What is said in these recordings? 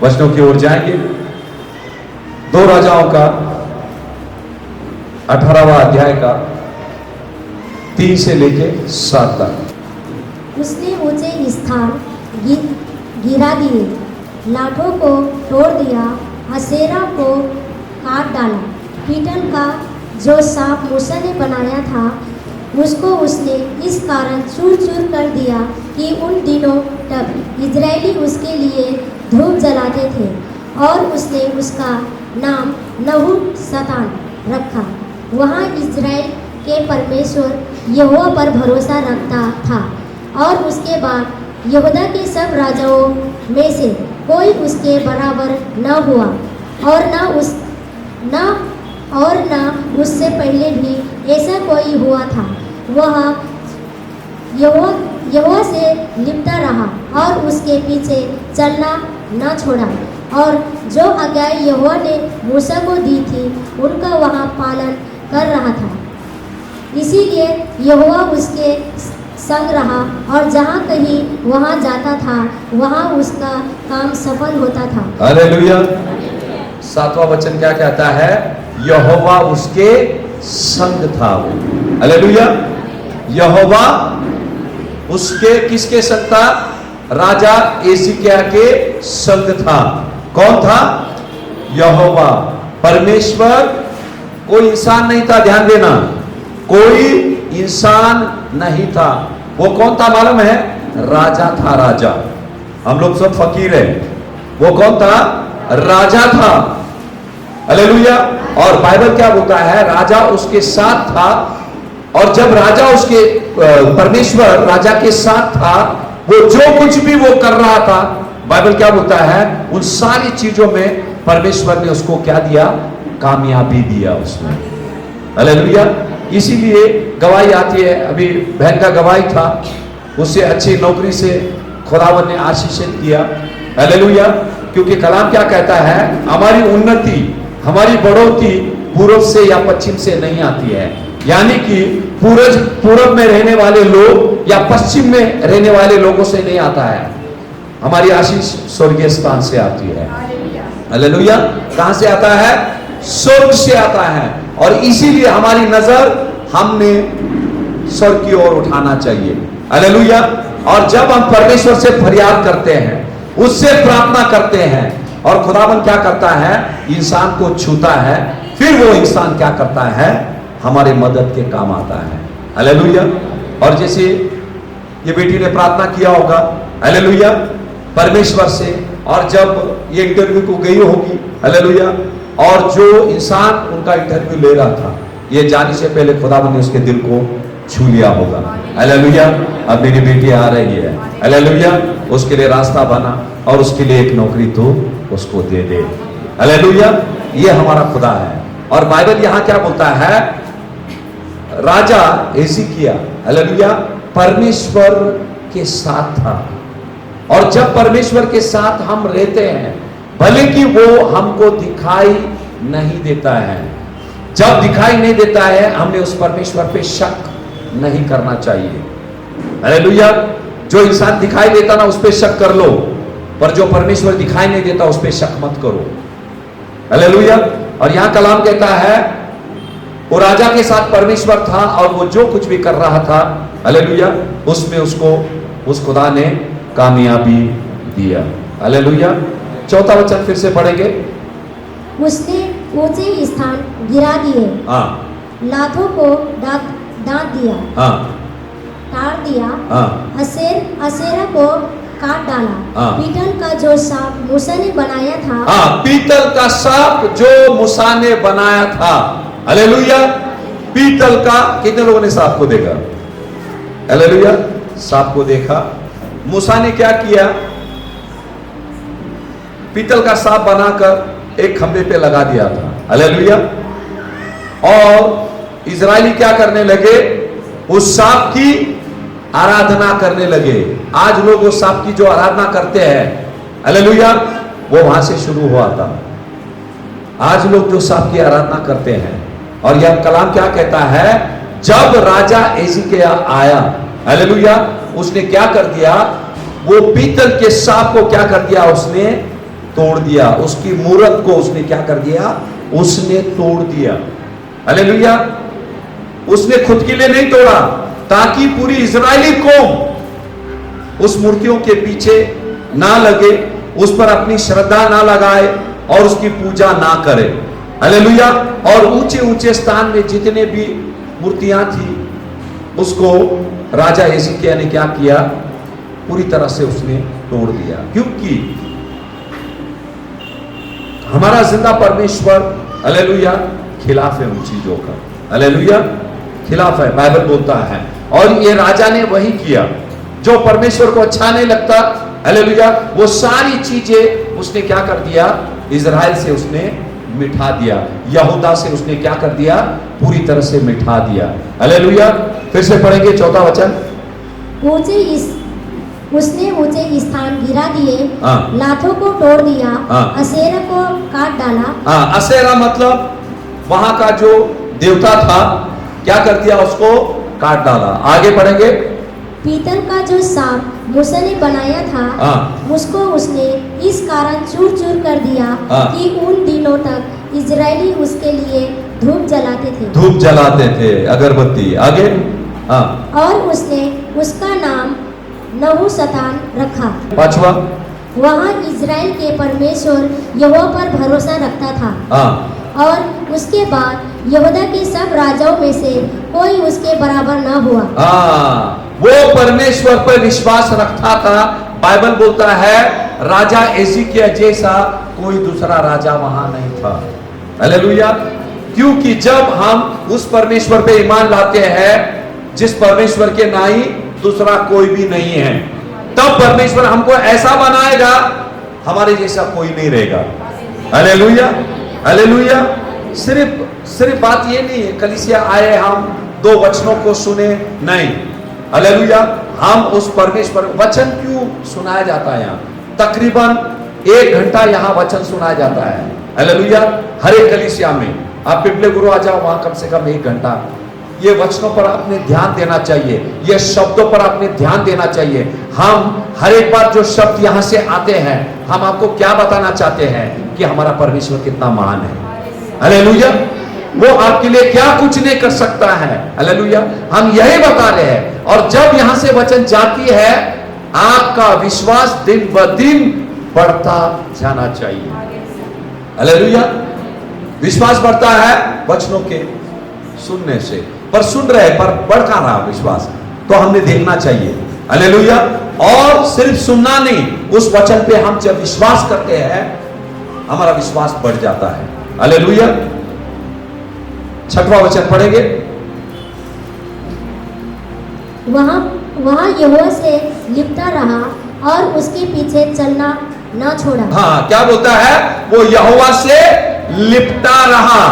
वचनों की ओर जाएंगे। 2 राजाओं का 18वां अध्याय का 3 से लेके 7 तक। उसने ऊंचे स्थान गिरा दिए, लाठों को तोड़ दिया, असेरा को काट डाला। पीतल का जो सांप मूसा ने बनाया था उसको उसने इस कारण चूर चूर कर दिया कि उन दिनों तक इजरायली उसके लिए धूप जलाते थे, और उसने उसका नाम नहुशतान रखा। वहाँ इजराइल के परमेश्वर यहोवा पर भरोसा रखता था, और उसके बाद यहूदा के सब राजाओं में से कोई उसके बराबर न हुआ, और न उससे पहले भी ऐसा कोई हुआ था। वह यहोवा से लिपटा रहा और उसके पीछे चलना न छोड़ा, और जो आज्ञा यहोवा ने मूसा को दी थी उनका वहाँ पालन कर रहा था। इसीलिए यहोवा उसके संग रहा, और जहाँ कहीं वहाँ जाता था वहाँ उसका काम सफल होता था। हालेलुया। 7वां वचन क्या कहता है? यहोवा उसके संग था। हालेलुया। यहोवा उसके किसके संग था? राजा एजिकिया के संग था। कौन था? यहोवा, परमेश्वर। कोई इंसान नहीं था, ध्यान देना, कोई इंसान नहीं था। वो कौन था मालूम है? राजा था, राजा। हम लोग सब फकीर हैं, वो कौन था? राजा था। हालेलुया। और बाइबल क्या बोलता है? राजा उसके साथ था, और जब राजा उसके परमेश्वर राजा के साथ था, वो जो कुछ भी वो कर रहा था, बाइबल क्या बोलता है? उन सारी चीजों में परमेश्वर ने उसको क्या दिया? कामयाबी दिया उसने। हालेलुया। इसीलिए गवाही आती है, अभी बहन का गवाही था, उससे अच्छी नौकरी से खुदावन ने आशीषित किया। हालेलुया। क्योंकि कलाम क्या कहता है? हमारी उन्नति, हमारी बढ़ोतरी पूर्व से या पश्चिम से नहीं आती है। यानी कि पूर्व में रहने वाले लोग या पश्चिम में रहने वाले लोगों से नहीं आता है। हमारी आशीष स्वर्गीय स्थान से आती है। हालेलुया। कहां से आता है? स्वर्ग से आता है। और इसीलिए हमारी नजर हमने स्वर्ग की ओर उठाना चाहिए। हालेलुया। और जब हम परमेश्वर से फरियाद करते हैं, उससे प्रार्थना करते हैं, और खुदावन क्या करता है? इंसान को छूता है, फिर वो इंसान क्या करता है? हमारे मदद के काम आता है। हालेलुया। और जैसे ये बेटी ने प्रार्थना किया होगा, हालेलुया, परमेश्वर से, और जब ये इंटरव्यू को गई होगी, हालेलुया, और जो इंसान उनका इंटरव्यू ले रहा था, ये जाने से पहले खुदावन ने उसके दिल को छू लिया होगा। हालेलुया। अब मेरी बेटी आ रही है, हालेलुया, उसके लिए रास्ता बना, और उसके लिए एक नौकरी तो उसको दे दे। हालेलुया। ये हमारा खुदा है। और बाइबल यहां क्या बोलता है? राजा एजिकिया, हालेलुया, परमेश्वर के साथ था। और जब परमेश्वर के साथ हम रहते हैं, भले कि वो हमको दिखाई नहीं देता है, जब दिखाई नहीं देता है, हमने उस परमेश्वर पे शक नहीं करना चाहिए। हालेलुया। जो इंसान दिखाई देता ना, उस पे शक कर लो, पर जो परमेश्वर दिखाई नहीं देता उस पे शक मत करो। हालेलुया। और यहां कलाम कहता है वो राजा के साथ परमेश्वर था, और वो जो कुछ भी कर रहा था, हालेलुया, उसमें उसको उस खुदा ने कामयाबी दिया। हालेलुया। 4था वचन फिर से पढ़ेंगे। उसने ऊंचे स्थान गिरा दिए, हाँ, लाठों को डांट दिया, हाँ, ताड़ दिया, हाँ, असेरा को काट डाला। हाँ। पीतल का जो सांप मूसा ने बनाया था, हाँ, पीतल का सांप जो मूसा ने बनाया था। हालेलुया। पीतल का, कितने लोगों ने सांप को देखा? हालेलुया। सांप को देखा। मूसा ने क्या किया? पीतल का सांप बनाकर एक खंबे पे लगा दिया था। हालेलुया। और इजरायली क्या करने लगे? उस सांप की आराधना करने लगे। आज लोग उस सांप की जो आराधना करते हैं, हालेलुया, वो वहां से शुरू हुआ था। आज लोग जो सांप की आराधना करते हैं, और यह कलाम क्या कहता है? जब राजा एजिकिया आया, हालेलुया, उसने क्या कर दिया? वो पीतल के सांप को क्या कर दिया? उसने तोड़ दिया, उसकी मूरत को उसने क्या कर दिया, उसने तोड़ दिया। हालेलुया। उसने खुद के लिए नहीं तोड़ा, ताकि पूरी इजरायली कौम उस मूर्तियों के पीछे ना लगे, उस पर अपनी श्रद्धा ना लगाए और उसकी पूजा ना करे। हालेलुया। और ऊंचे ऊंचे स्थान में जितने भी मूर्तियां थी उसको राजा हिजकिय्याह ने क्या किया, पूरी तरह से उसने तोड़ दिया। क्योंकि हमारा जिंदा परमेश्वर हालेलुया खिलाफ है उन चीजों का। हालेलुया खिलाफ है, बाइबल बोलता है। और ये राजा ने वही किया जो परमेश्वर को अच्छा नहीं लगता। हालेलुया वो सारी चीजें उसने क्या कर दिया, इजराइल से उसने मिठा दिया, यहूदा से उसने क्या कर दिया, पूरी तरह से मिठा दिया। हालेलुया। फिर से पढ़ेंगे 4वां वचन। उसने ऊंचे स्थान गिरा दिए, हाँ। लाठों को तोड़ दिया, हाँ। असेरा को काट डाला। हाँ, असेरा मतलब वहां का जो देवता था, क्या कर दिया, उसको काट डाला। आगे पढ़ेंगे। पीतल का जो सांप मूसा ने बनाया था, हाँ। उसको उसने इस कारण चूर चूर कर दिया हाँ। कि उन दिनों तक इजरायली उसके लिए धूप जलाते थे। धूप जलाते थे, अगरबत्ती। आगे। हाँ। और उसने उसका नाम नहुशतान रखा। 5वां। वहाँ इजराइल के परमेश्वर यहोवा पर भरोसा रखता था। हाँ। और उसके बाद यहूदा के सब राजाओं में से कोई उसके बराबर न हुआ। हाँ, वो परमेश्वर पर विश्वास रखता था। बाइबल बोलता है राजा हिजकिय्याह जैसा कोई दूसरा राजा वहां नहीं था। हालेलुया। क्योंकि जब हम उस परमेश्वर पे ईमान लाते हैं जिस परमेश्वर के नाई दूसरा कोई भी नहीं है, तब परमेश्वर हमको ऐसा बनाएगा, हमारे जैसा कोई नहीं रहेगा। हालेलुया। हालेलुया। सिर्फ बात ये नहीं है कलीसिया आए हम 2 वचनों को सुने, नहीं। हालेलुया। हम उस परमेश्वर वचन क्यों सुनाया जाता है, यहाँ तकरीबन 1 घंटा यहाँ वचन सुनाया जाता है। हालेलुया। हर एक कलीसिया में आप पिपले गुरु आ जाओ, वहां कम से कम 1 घंटा ये वचनों पर आपने ध्यान देना चाहिए, ये शब्दों पर आपने ध्यान देना चाहिए। हम हर एक बार जो शब्द यहां से आते हैं, हम आपको क्या बताना चाहते हैं कि हमारा परमेश्वर कितना महान है। हालेलुया। वो आपके लिए क्या कुछ नहीं कर सकता है। हालेलुया। हम यही बता रहे हैं। और जब यहां से वचन जाती है, आपका विश्वास दिन ब दिन बढ़ता जाना चाहिए। हालेलुया। विश्वास बढ़ता है वचनों के सुनने से, पर सुन रहे पर बढ़ कहां रहा विश्वास, तो हमने देखना चाहिए। हालेलुया। और सिर्फ सुनना नहीं, उस वचन पे हम जब विश्वास करते हैं, हमारा विश्वास बढ़ जाता है। हालेलुया। 6वां वचन पढ़ेंगे। वहाँ यहोवा से लिपटा रहा और उसके पीछे चलना न छोड़ा। हाँ, क्या बोलता है, वो यहोवा से लिपटा रहा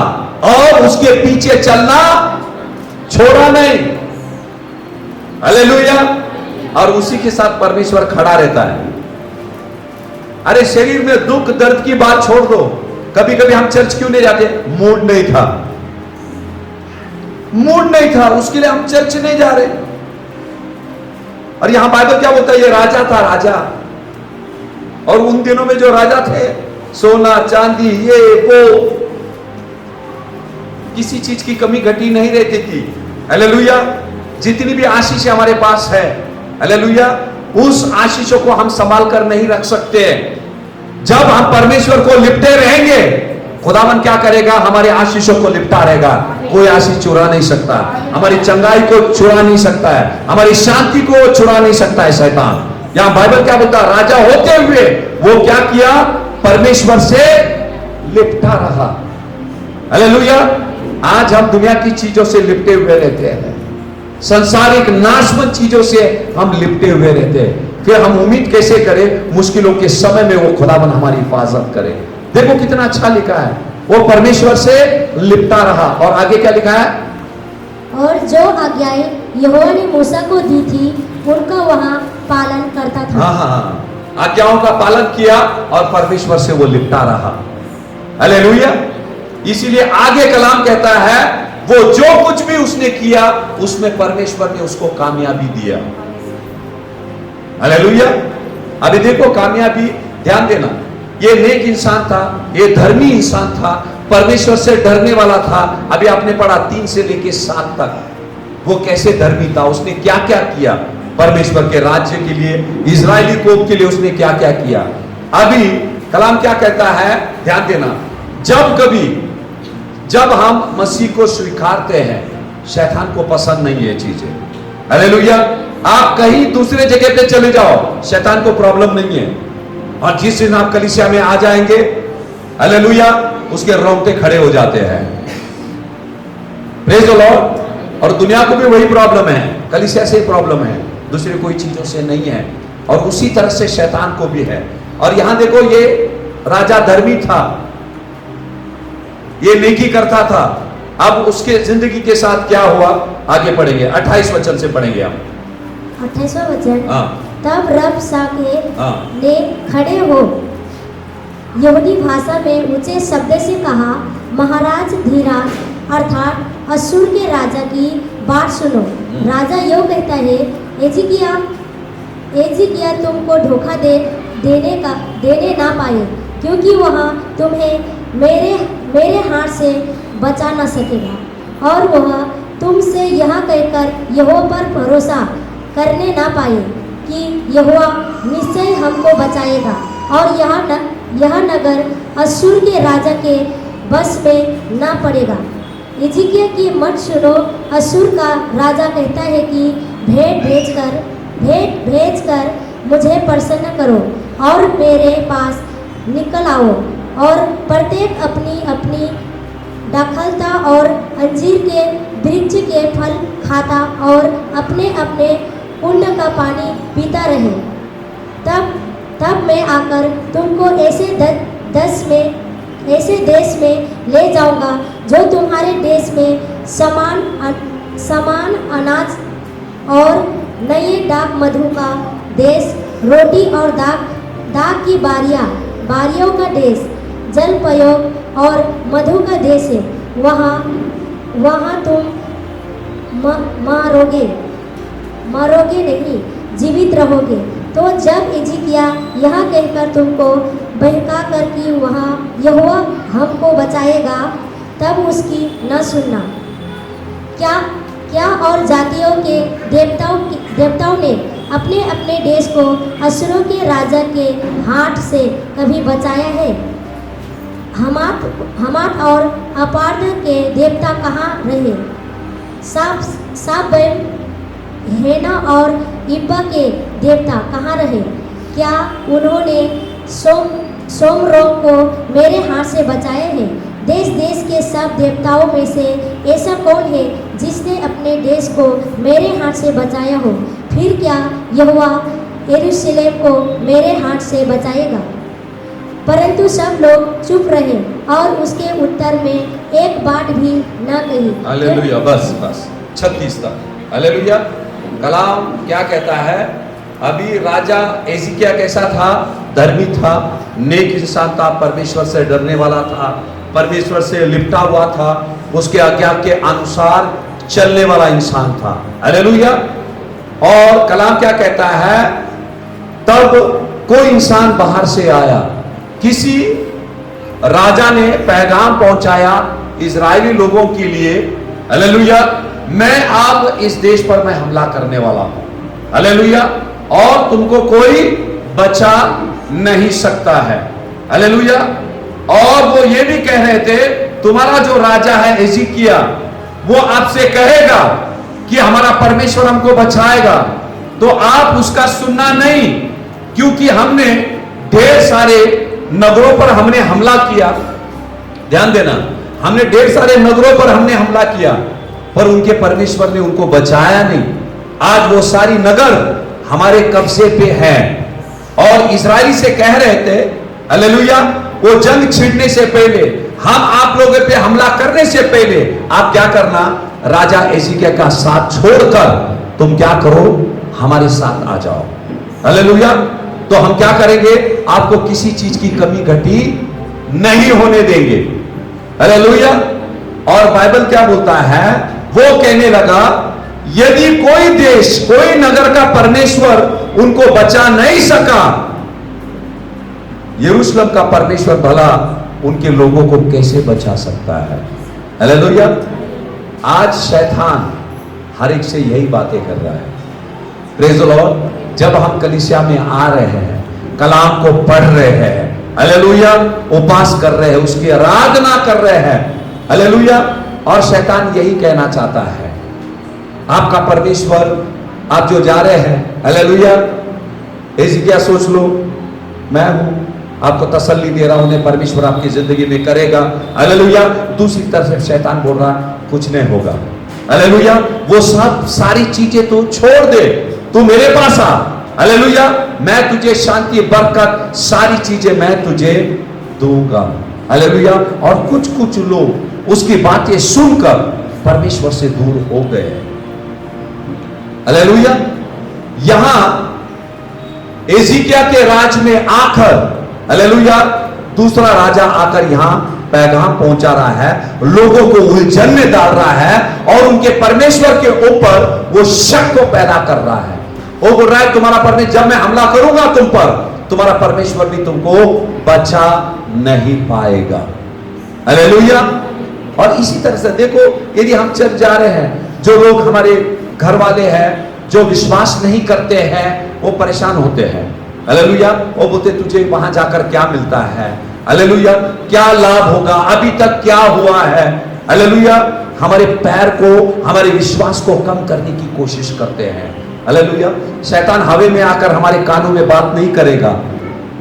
और उसके पीछे चलना छोड़ा नहीं। हालेलुया। और उसी के साथ परमेश्वर खड़ा रहता है। अरे शरीर में दुख दर्द की बात छोड़ दो, कभी कभी हम चर्च क्यों नहीं जाते, मूड नहीं था, मूड नहीं था, उसके लिए हम चर्च नहीं जा रहे। और यहां बाइबल क्या बोलता है, ये राजा था, राजा। और उन दिनों में जो राजा थे, सोना चांदी ये वो, किसी चीज की कमी घटी नहीं रहती थी। हालेलुया। जितनी भी आशीष हमारे पास है, हालेलुया, उस आशीषों को हम संभाल कर नहीं रख सकते। जब हम परमेश्वर को लिपटे रहेंगे, खुदावन क्या करेगा, हमारे आशीषों को लिपटा रहेगा। कोई आशीष चुरा नहीं सकता, हमारी चंगाई को चुरा नहीं सकता है, हमारी शांति को चुरा नहीं सकता है शैतान। यहां बाइबल क्या बोलता है, राजा होते हुए वो क्या किया, परमेश्वर से लिपटा रहा। हालेलुया। आज हम दुनिया की चीजों से लिपटे हुए रहते हैं, संसारिक नाशवंत चीजों से हम लिपटे हुए रहते हैं। फिर हम उम्मीद कैसे करें मुश्किलों के समय में वो खुदावन हमारी हिफाजत करे। देखो कितना अच्छा लिखा है, वो परमेश्वर से लिपटा रहा। और आगे क्या लिखा है, और जो आज्ञाएं यहोवा ने मूसा को दी थी उनका वहां पालन करता था। हाँ, आज्ञाओं का पालन किया और परमेश्वर से वो लिपटा रहा। हालेलुया। इसीलिए आगे कलाम कहता है, वो जो कुछ भी उसने किया उसमें परमेश्वर ने उसको कामयाबी दिया। हालेलुया। अभी देखो कामयाबी, ध्यान देना, ये नेक इंसान था, ये धर्मी इंसान था, परमेश्वर से डरने वाला था। अभी आपने पढ़ा 3 से लेके 7 तक, वो कैसे धर्मी था, उसने क्या क्या किया परमेश्वर के राज्य के लिए, इजरायली कौम के लिए उसने क्या क्या किया। अभी कलाम क्या कहता है, ध्यान देना, जब हम मसीह को स्वीकारते हैं, शैतान को पसंद नहीं है चीजें। हालेलुया। आप कहीं दूसरे जगह पे चले जाओ, शैतान को प्रॉब्लम नहीं है, और जिस दिन आप कलीसिया में आ जाएंगे, हालेलुया, उसके रोंगटे खड़े हो जाते हैं। Praise the Lord. और दुनिया को भी वही प्रॉब्लम है, कलीसिया से प्रॉब्लम है, दूसरी कोई चीजों से नहीं है। और उसी तरह से शैतान को भी है। और यहां देखो, ये राजा धर्मी था, ये नेकी करता था। अब उसके जिंदगी के साथ क्या हुआ, आगे पढ़ेंगे, 28 वचन से पढ़ेंगे हम। 28वां वचन। हाँ। तब रब साके हाँ। ने खड़े हो यहूदी भाषा में ऊंचे शब्द से कहा, महाराज धीराज अर्थात अश्शूर के राजा की बात सुनो। राजा यो कहता है, एजिकिया तुमको धोखा देने ना पाए, क्योंकि वह तुम्हें मेरे हाथ से बचा न सकेगा, और वह तुमसे यह कहकर यहोवा पर भरोसा करने ना पाए कि यहोवा निश्चय हमको बचाएगा, और यह नगर अश्शूर के राजा के बस में ना पड़ेगा। हिजकिय्याह की मत सुनो, अश्शूर का राजा कहता है कि भेंट भेजकर मुझे प्रसन्न करो और मेरे पास निकल आओ, और प्रत्येक अपनी अपनी दाखलता और अंजीर के वृक्ष के फल खाता और अपने अपने कुंड का पानी पीता रहे। तब मैं आकर तुमको ऐसे देश में ले जाऊंगा जो तुम्हारे देश में समान अनाज और नए दाख मधु का देश, रोटी और दाख की बारियों का देश, जल प्रयोग और मधु का देश है। वहाँ तुम मरोगे नहीं, जीवित रहोगे। तो जब हिजकिय्याह यह कहकर तुमको बहका कर कि वहाँ यहोवा हमको बचाएगा, तब उसकी न सुनना। क्या और जातियों के देवताओं ने अपने अपने देश को अश्शूर के राजा के हाथ से कभी बचाया है? हमात और अपार्थ के देवता कहाँ रहे? साबैम, हेना और इब्बा के देवता कहाँ रहे? क्या उन्होंने सोमरोग को मेरे हाथ से बचाए हैं? देश देश के सब देवताओं में से ऐसा कौन है जिसने अपने देश को मेरे हाथ से बचाया हो? फिर क्या यहोवा यरूशलेम को मेरे हाथ से बचाएगा? परंतु सब लोग चुप रहे और उसके उत्तर में एक बात भी न कही। हालेलुया। बस 36 तक। हालेलुया। कलाम क्या कहता है, अभी राजा हिजकिय्याह कैसा था? धर्मी था, नेक इंसान था, परमेश्वर से डरने वाला था, परमेश्वर से लिपटा हुआ था, उसके आज्ञा के अनुसार चलने वाला इंसान था। हालेलुया। और कलाम क्या कहता है, तब कोई इंसान बाहर से आया, किसी राजा ने पैगाम पहुंचाया इजरायली लोगों के लिए, हालेलुया, मैं अब इस देश पर मैं हमला करने वाला हूं, हालेलुया, और तुमको कोई बचा नहीं सकता है, हालेलुया। और वो ये भी कह रहे थे, तुम्हारा जो राजा है हिजकिय्याह, वो आपसे कहेगा कि हमारा परमेश्वर हमको बचाएगा, तो आप उसका सुनना नहीं, क्योंकि हमने ढेर सारे नगरों पर हमने हमला किया। ध्यान देना, हमने ढेर सारे नगरों पर हमने हमला किया, पर उनके परमेश्वर ने उनको बचाया नहीं। आज वो सारी नगर हमारे कब्जे पे है। और इजराइली से कह रहे थे, हालेलुया, वो जंग छिड़ने से पहले, हम आप लोगों पे हमला करने से पहले आप क्या करना, राजा हिजकिय्याह का साथ छोड़कर तुम क्या करो, हमारे साथ आ जाओ, हालेलुया। तो हम क्या करेंगे, आपको किसी चीज की कमी घटी नहीं होने देंगे, हालेलुया। और बाइबल क्या बोलता है, वो कहने लगा, यदि कोई देश, कोई नगर का परमेश्वर उनको बचा नहीं सका, यरूशलेम का परमेश्वर भला उनके लोगों को कैसे बचा सकता है? हालेलुया। आज शैतान हर एक से यही बातें कर रहा है। Praise the Lord. जब हम कलीसिया में आ रहे हैं, कलाम को पढ़ रहे हैं, हालेलुया, उपास कर रहे हैं, उसकी आराधना कर रहे हैं, हालेलुया, और शैतान यही कहना चाहता है, आपका परमेश्वर, आप जो जा रहे हैं, हालेलुया, हिजकिय्याह सोच लो, मैं हूं, आपको तसल्ली दे रहा हूं, परमेश्वर आपकी जिंदगी में करेगा, हालेलुया। दूसरी तरफ से शैतान बोल रहा कुछ नहीं होगा, हालेलुया, वो सब सारी चीजें तू छोड़ दे, तू मेरे पास आ, हालेलुया, मैं तुझे शांति, बरकत, सारी चीजें मैं तुझे दूंगा, हालेलुया। और कुछ कुछ लोग उसकी बातें सुनकर परमेश्वर से दूर हो गए, हालेलुया। यहां हिजकिय्याह के राज में आकर, हालेलुया, दूसरा राजा आकर यहां पैगाम पहुंचा रहा है, लोगों को उलझन में डाल रहा है और उनके परमेश्वर के ऊपर वो शक को पैदा कर रहा है। वो बोल रहा है तुम्हारा परमेश्वर, जब मैं हमला करूंगा तुम पर, तुम्हारा परमेश्वर भी तुमको बचा नहीं पाएगा, हालेलुया। और इसी तरह से देखो, यदि हम चल जा रहे हैं, जो लोग हमारे घर वाले हैं जो विश्वास नहीं करते हैं, वो परेशान होते हैं, हालेलुया। वो बोलते तुझे वहां जाकर क्या मिलता है, हालेलुया, क्या लाभ होगा, अभी तक क्या हुआ है, हालेलुया। हमारे पैर को, हमारे विश्वास को कम करने की कोशिश करते हैं, हालेलुया। शैतान हवा में आकर हमारे कानों में बात नहीं करेगा,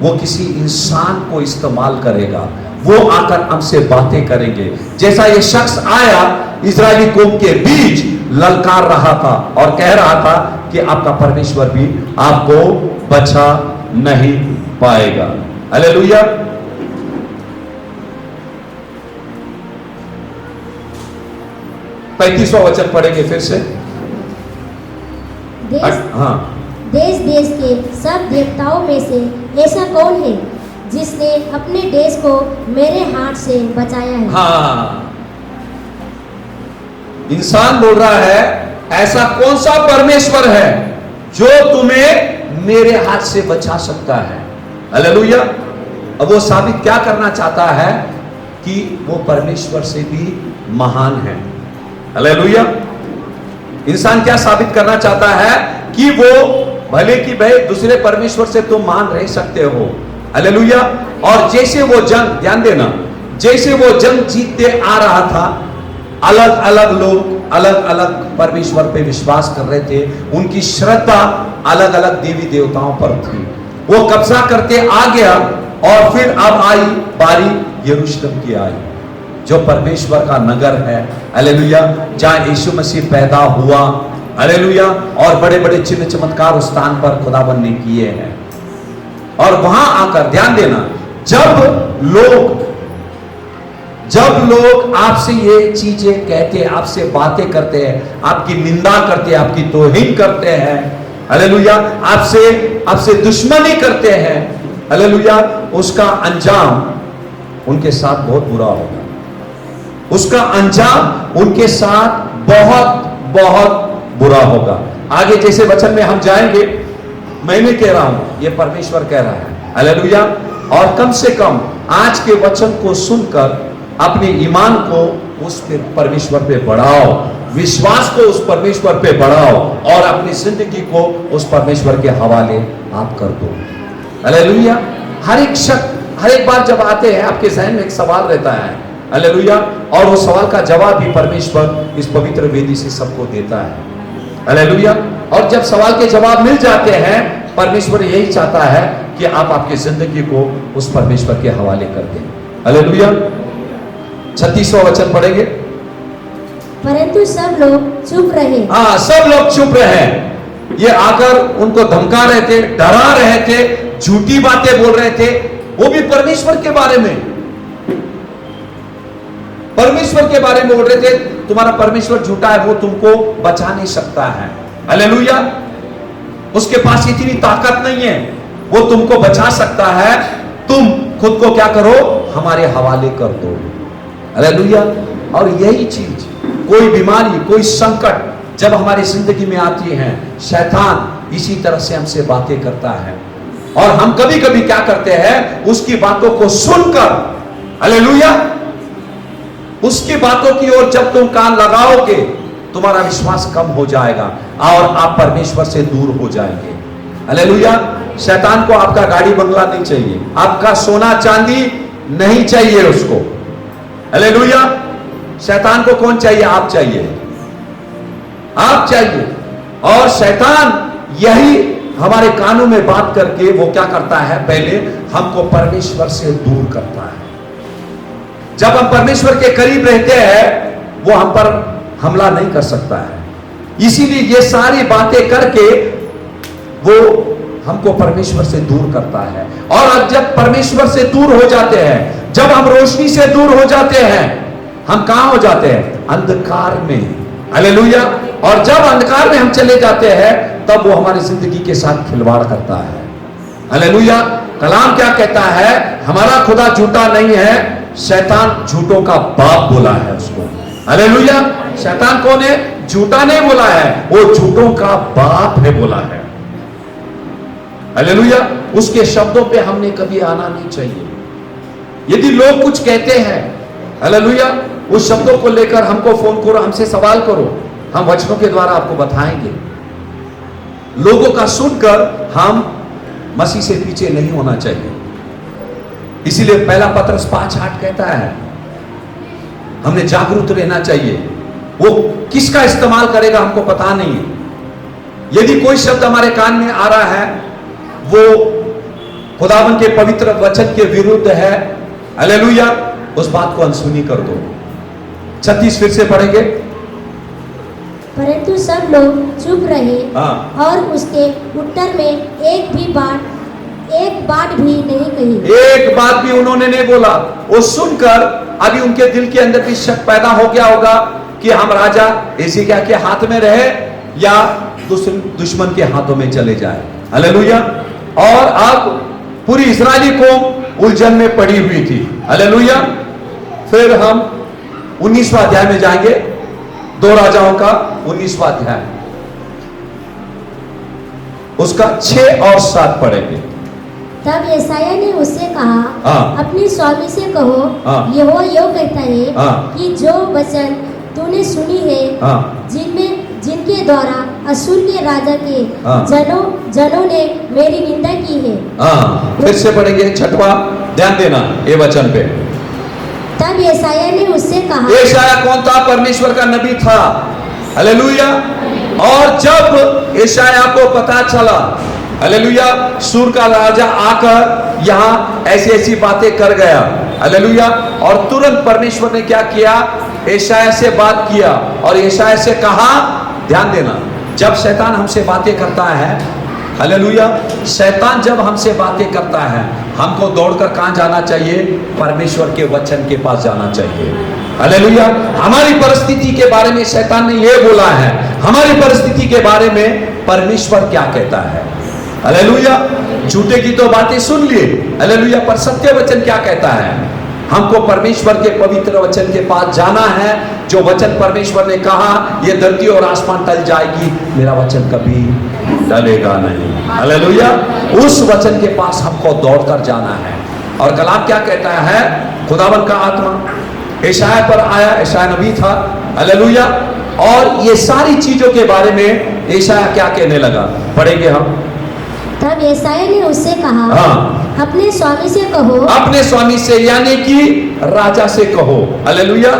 वो किसी इंसान को इस्तेमाल करेगा, वो आकर हमसे बातें करेंगे। जैसा ये शख्स आया, इजरायली कौम के बीच ललकार रहा था और कह रहा था कि आपका परमेश्वर भी आपको बचा नहीं पाएगा, हालेलुया। पैंतीसवां वचन पढ़ेंगे फिर से। हाँ, देश देश के सब देवताओं में से ऐसा कौन है जिसने अपने देश को मेरे हाथ से बचाया है? हाँ, इंसान बोल रहा है ऐसा कौन सा परमेश्वर है जो तुम्हें मेरे हाथ से बचा सकता है, हालेलुया। अब वो साबित क्या करना चाहता है कि वो परमेश्वर से भी महान है, हालेलुया। इंसान क्या साबित करना चाहता है कि वो भले कि भाई दूसरे परमेश्वर से तुम महान रह सकते हो, हालेलुया। और जैसे वो जंग, ध्यान देना, जैसे वो जंग जीतते आ रहा था, अलग अलग लोग अलग अलग परमेश्वर पे विश्वास कर रहे थे, उनकी श्रद्धा अलग अलग देवी देवताओं पर थी, वो कब्जा करते आ गया। और फिर अब आई बारी यरूशलेम की आई, जो परमेश्वर का नगर है, हालेलुया, जहां यीशु मसीह पैदा हुआ, हालेलुया। और बड़े बड़े चिन्ह चमत्कार उस स्थान पर खुदावन ने किए हैं। और वहां आकर ध्यान देना, जब लोग आपसे ये चीजें कहते, आपसे बातें करते हैं, आपकी निंदा करते हैं, आपकी तौहीन करते हैं, हालेलुया, आपसे दुश्मनी करते हैं, हालेलुया, उसका अंजाम उनके साथ बहुत बुरा होगा, उसका अंजाम उनके साथ बहुत बहुत बुरा होगा। आगे जैसे वचन में हम जाएंगे, मैं नहीं कह रहा हूं, ये परमेश्वर कह रहा है, हालेलुया। और कम से कम आज के वचन को सुनकर अपने ईमान को उस परमेश्वर पे बढ़ाओ, विश्वास को उस परमेश्वर पे बढ़ाओ और अपनी जिंदगी को उस परमेश्वर के हवाले आप कर दो, हालेलुया। हर एक बार जब आते हैं आपके जहन में एक सवाल रहता है, हालेलुया, और वो सवाल का जवाब भी परमेश्वर इस पवित्र वेदी से सबको देता है, हालेलुया। और जब सवाल के जवाब मिल जाते हैं, परमेश्वर यही चाहता है कि आप आपकी जिंदगी को उस परमेश्वर के हवाले कर दें, हालेलुया। 36वां वचन पढ़ेंगे। परंतु सब लोग चुप रहे। हाँ, सब लोग चुप रहे। ये आकर उनको धमका रहे थे, डरा रहे थे, झूठी बातें बोल रहे थे, वो भी परमेश्वर के बारे में, परमेश्वर के बारे में बोल रहे थे, तुम्हारा परमेश्वर झूठा है, वो तुमको बचा नहीं सकता है, हालेलुया। उसके पास इतनी ताकत नहीं है, वो तुमको बचा सकता है, तुम खुद को क्या करो, हमारे हवाले कर दो, हालेलुया। और यही चीज, कोई बीमारी, कोई संकट जब हमारी जिंदगी में आती है, शैतान इसी तरह से हमसे बातें करता है, और हम कभी कभी क्या करते हैं, उसकी बातों को सुनकर, हालेलुया, उसकी बातों की ओर जब तुम कान लगाओगे, तुम्हारा विश्वास कम हो जाएगा और आप परमेश्वर से दूर हो जाएंगे। हालेलुया। शैतान को आपका गाड़ी बंगला नहीं चाहिए, आपका सोना चांदी नहीं चाहिए उसको। हालेलुया। शैतान को कौन चाहिए? आप चाहिए, आप चाहिए। और शैतान यही हमारे कानों में बात करके वो क्या करता है, पहले हमको परमेश्वर से दूर करता है। जब हम परमेश्वर के करीब रहते हैं, वो हम पर हमला नहीं कर सकता है। इसीलिए ये सारी बातें करके वो हमको परमेश्वर से दूर करता है। और अब जब परमेश्वर से दूर हो जाते हैं, जब हम रोशनी से दूर हो जाते हैं, हम कहां हो जाते हैं? अंधकार में। हालेलुया। और जब अंधकार में हम चले जाते हैं, तब वो हमारी जिंदगी के साथ खिलवाड़ करता है। हालेलुया। कलाम क्या कहता है? हमारा खुदा झूठा नहीं है, शैतान झूठों का बाप बोला है उसको। हालेलुया। शैतान कौन है? झूठा नहीं बोला है, वो झूठों का बाप है बोला है। हालेलुया। उसके शब्दों पे हमने कभी आना नहीं चाहिए। यदि लोग कुछ कहते हैं, हालेलुया, उस शब्दों को लेकर हमको फोन करो, हमसे सवाल करो, हम वचनों के द्वारा आपको बताएंगे। लोगों का सुनकर हम मसीह से पीछे नहीं होना चाहिए। इसीलिए पहला पत्रस 5:8 कहता है, हमने जागरूक रहना चाहिए। वो किसका इस्तेमाल करेगा हमको पता नहीं है। यदि कोई शब्द हमारे कान में आ रहा है, वो खुदावन के पवित्र वचन के विरुद्ध है, हालेलुया, उस बात को अनसुनी कर दो। 36 फिर से पढ़ेंगे। परंतु सब लोग चुप रहे और उसके उत्तर में एक बात भी नहीं कही। एक बात भी उन्होंने नहीं बोला। वो सुनकर अभी उनके दिल के अंदर भी शक पैदा हो गया होगा कि हम राजा हिजकिय्याह के हाथ में रहे या दुश्मन के हाथों में चले जाए। हालेलुया। और अब पूरी इस्राएली कौम उलझन में पड़ी हुई थी। हालेलुया। फिर हम 19वां अध्याय में जाएंगे, 2 राजाओं का 19वां अध्याय, उसका 6 और 7 पढ़ेंगे। तब यशायाह ने उससे कहा, अपने स्वामी से कहो, यहोवा यो कहता है कि जो वचन तूने सुनी है, जिनके द्वारा अश्शूर के राजा के जनों ने मेरी निंदा की है। फिर से पढ़ेंगे 6वां, ध्यान देना ये वचन पे। तब यशायाह ने उससे कहा, यशायाह कौन था? परमेश्वर का नबी था। हालेलुया। और जब यशायाह को पता चला, हालेलुया, सूर का राजा आकर यहां ऐसी ऐसी बातें कर गया, हालेलुया, और तुरंत परमेश्वर ने क्या किया? यशायाह से बात किया और यशायाह से कहा, ध्यान देना, जब शैतान हमसे बातें करता है, हालेलुया, शैतान जब हमसे बातें करता है, हमको दौड़कर कहां जाना चाहिए? परमेश्वर के वचन के पास जाना चाहिए। हालेलुया। हमारी परिस्थिति के बारे में शैतान ने यह बोला है, हमारी परिस्थिति के बारे में परमेश्वर क्या कहता है? हालेलुया। झूठे की तो बातें सुन लिए, हालेलुया, पर सत्य वचन क्या कहता है? हमको परमेश्वर के पवित्र वचन के पास जाना है। जो वचन परमेश्वर ने कहा, ये धरती और आसमान टल जाएगी, मेरा वचन कभी टलेगा नहीं। हालेलुया। उस वचन के पास हमको दौड़कर जाना है। और कलाम क्या कहता है? खुदावन का आत्मा यशायाह पर आया, यशायाह नबी था, हालेलुया, और ये सारी चीजों के बारे में यशायाह क्या कहने लगा? पढ़ेंगे हम। तब यशायाह ने उससे कहा, अपने स्वामी से कहो, अपने स्वामी से, यानी कि राजा से कहो। हालेलुया।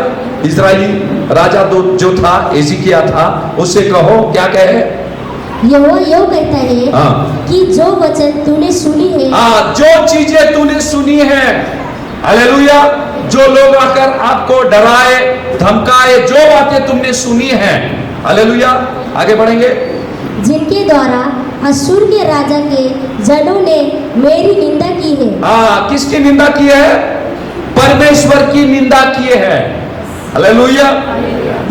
इजरायली राजा जो था, हिजकिय्याह था, उससे कहो, क्या कहे? यहोवा यो कहता है कि जो वचन तूने सुनी है, जो चीजें तूने सुनी है, हालेलुया, जो लोग आकर आपको डराए धमकाए, जो बातें तुमने सुनी है, हालेलुया, आगे बढ़ेंगे, जिनके द्वारा अश्शूर के राजा के जनों ने मेरी निंदा की है। किसकी निंदा की है? परमेश्वर की निंदा की है। हालेलुया।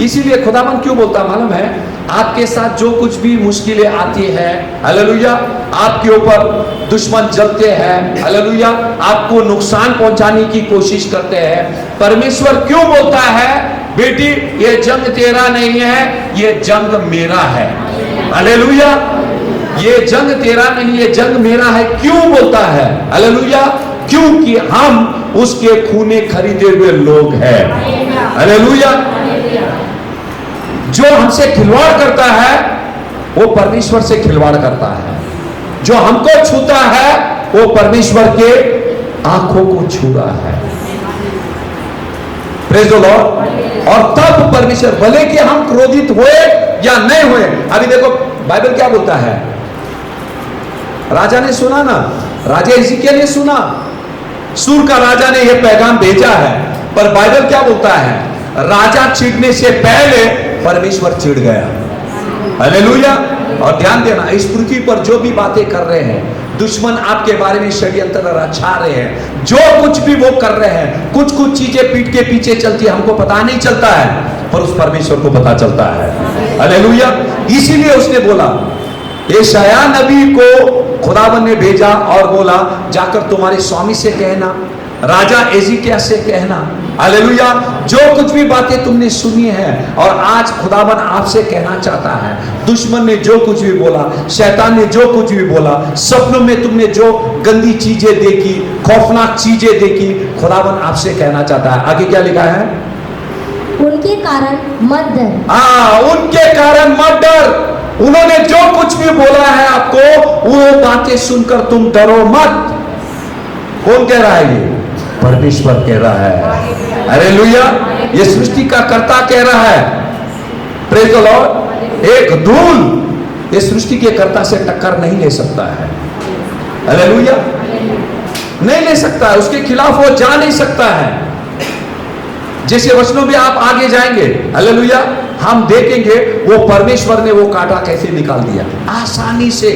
इसीलिए खुदावन क्यों बोलता मालूम है? आपके साथ जो कुछ भी मुश्किलें आती है, हालेलुया, आपके ऊपर दुश्मन जलते हैं, हालेलुया, आपको नुकसान पहुंचाने की कोशिश करते हैं, परमेश्वर क्यों बोलता है, बेटी ये जंग तेरा नहीं है, ये जंग मेरा है। हालेलुया। ये जंग तेरा नहीं, ये जंग मेरा है। क्यों बोलता है? हालेलुया। क्योंकि हम उसके खूने खरीदे हुए लोग हैं। हालेलुया। जो हमसे खिलवाड़ करता है वो परमेश्वर से खिलवाड़ करता है। जो हमको छूता है वो परमेश्वर के आंखों को छू रहा है। Praise the Lord. और तब परमेश्वर, भले कि हम क्रोधित हुए या नहीं हुए। अभी देखो बाइबल क्या बोलता है, राजा ने सुना ना, राजा हिजकिय्याह ने सुना, सूर का राजा ने यह पैगाम भेजा है, पर बाइबल क्या बोलता है, राजा चिढ़ने से पहले परमेश्वर चिढ़ गया। हालेलुया। और ध्यान देना, इस पृथ्वी पर जो भी बातें कर रहे हैं, दुश्मन आपके बारे में षड्यंत्र रचा रहे हैं, जो कुछ भी वो कर रहे हैं, कुछ कुछ चीजें पीठ के पीछे चलती है, हमको पता नहीं चलता है, पर उस परमेश्वर को पता चलता है। हालेलुया। इसीलिए उसने बोला, यशायाह नबी को खुदावन ने भेजा और बोला, जाकर तुम्हारे स्वामी से कहना, राजा हिजकिय्याह से कहना, हालेलुया, जो कुछ भी बातें तुमने सुनी है और आज खुदावन आपसे कहना चाहता है, दुश्मन ने जो कुछ भी बोला, शैतान ने जो कुछ भी बोला, सपनों में तुमने जो गंदी चीजें देखी, खौफनाक चीजें देखी, खुदावन आपसे कहना चाहता है। आगे क्या लिखा है? उनके कारण मत डर। उनके कारण मत डर। उन्होंने जो कुछ भी बोला है आपको, वो बातें सुनकर तुम डरो मत। कौन कह रहा है? ये परमेश्वर कह रहा है। हालेलुया। ये सृष्टि का कर्ता कह रहा है। Praise the Lord. एक धूल इस सृष्टि के कर्ता से टक्कर नहीं ले सकता है। हालेलुया। नहीं ले सकता है, उसके खिलाफ वो जा नहीं सकता है। जैसे वचनों में आप आगे जाएंगे, हालेलुया, हम देखेंगे वो परमेश्वर ने वो कांटा कैसे निकाल दिया आसानी से।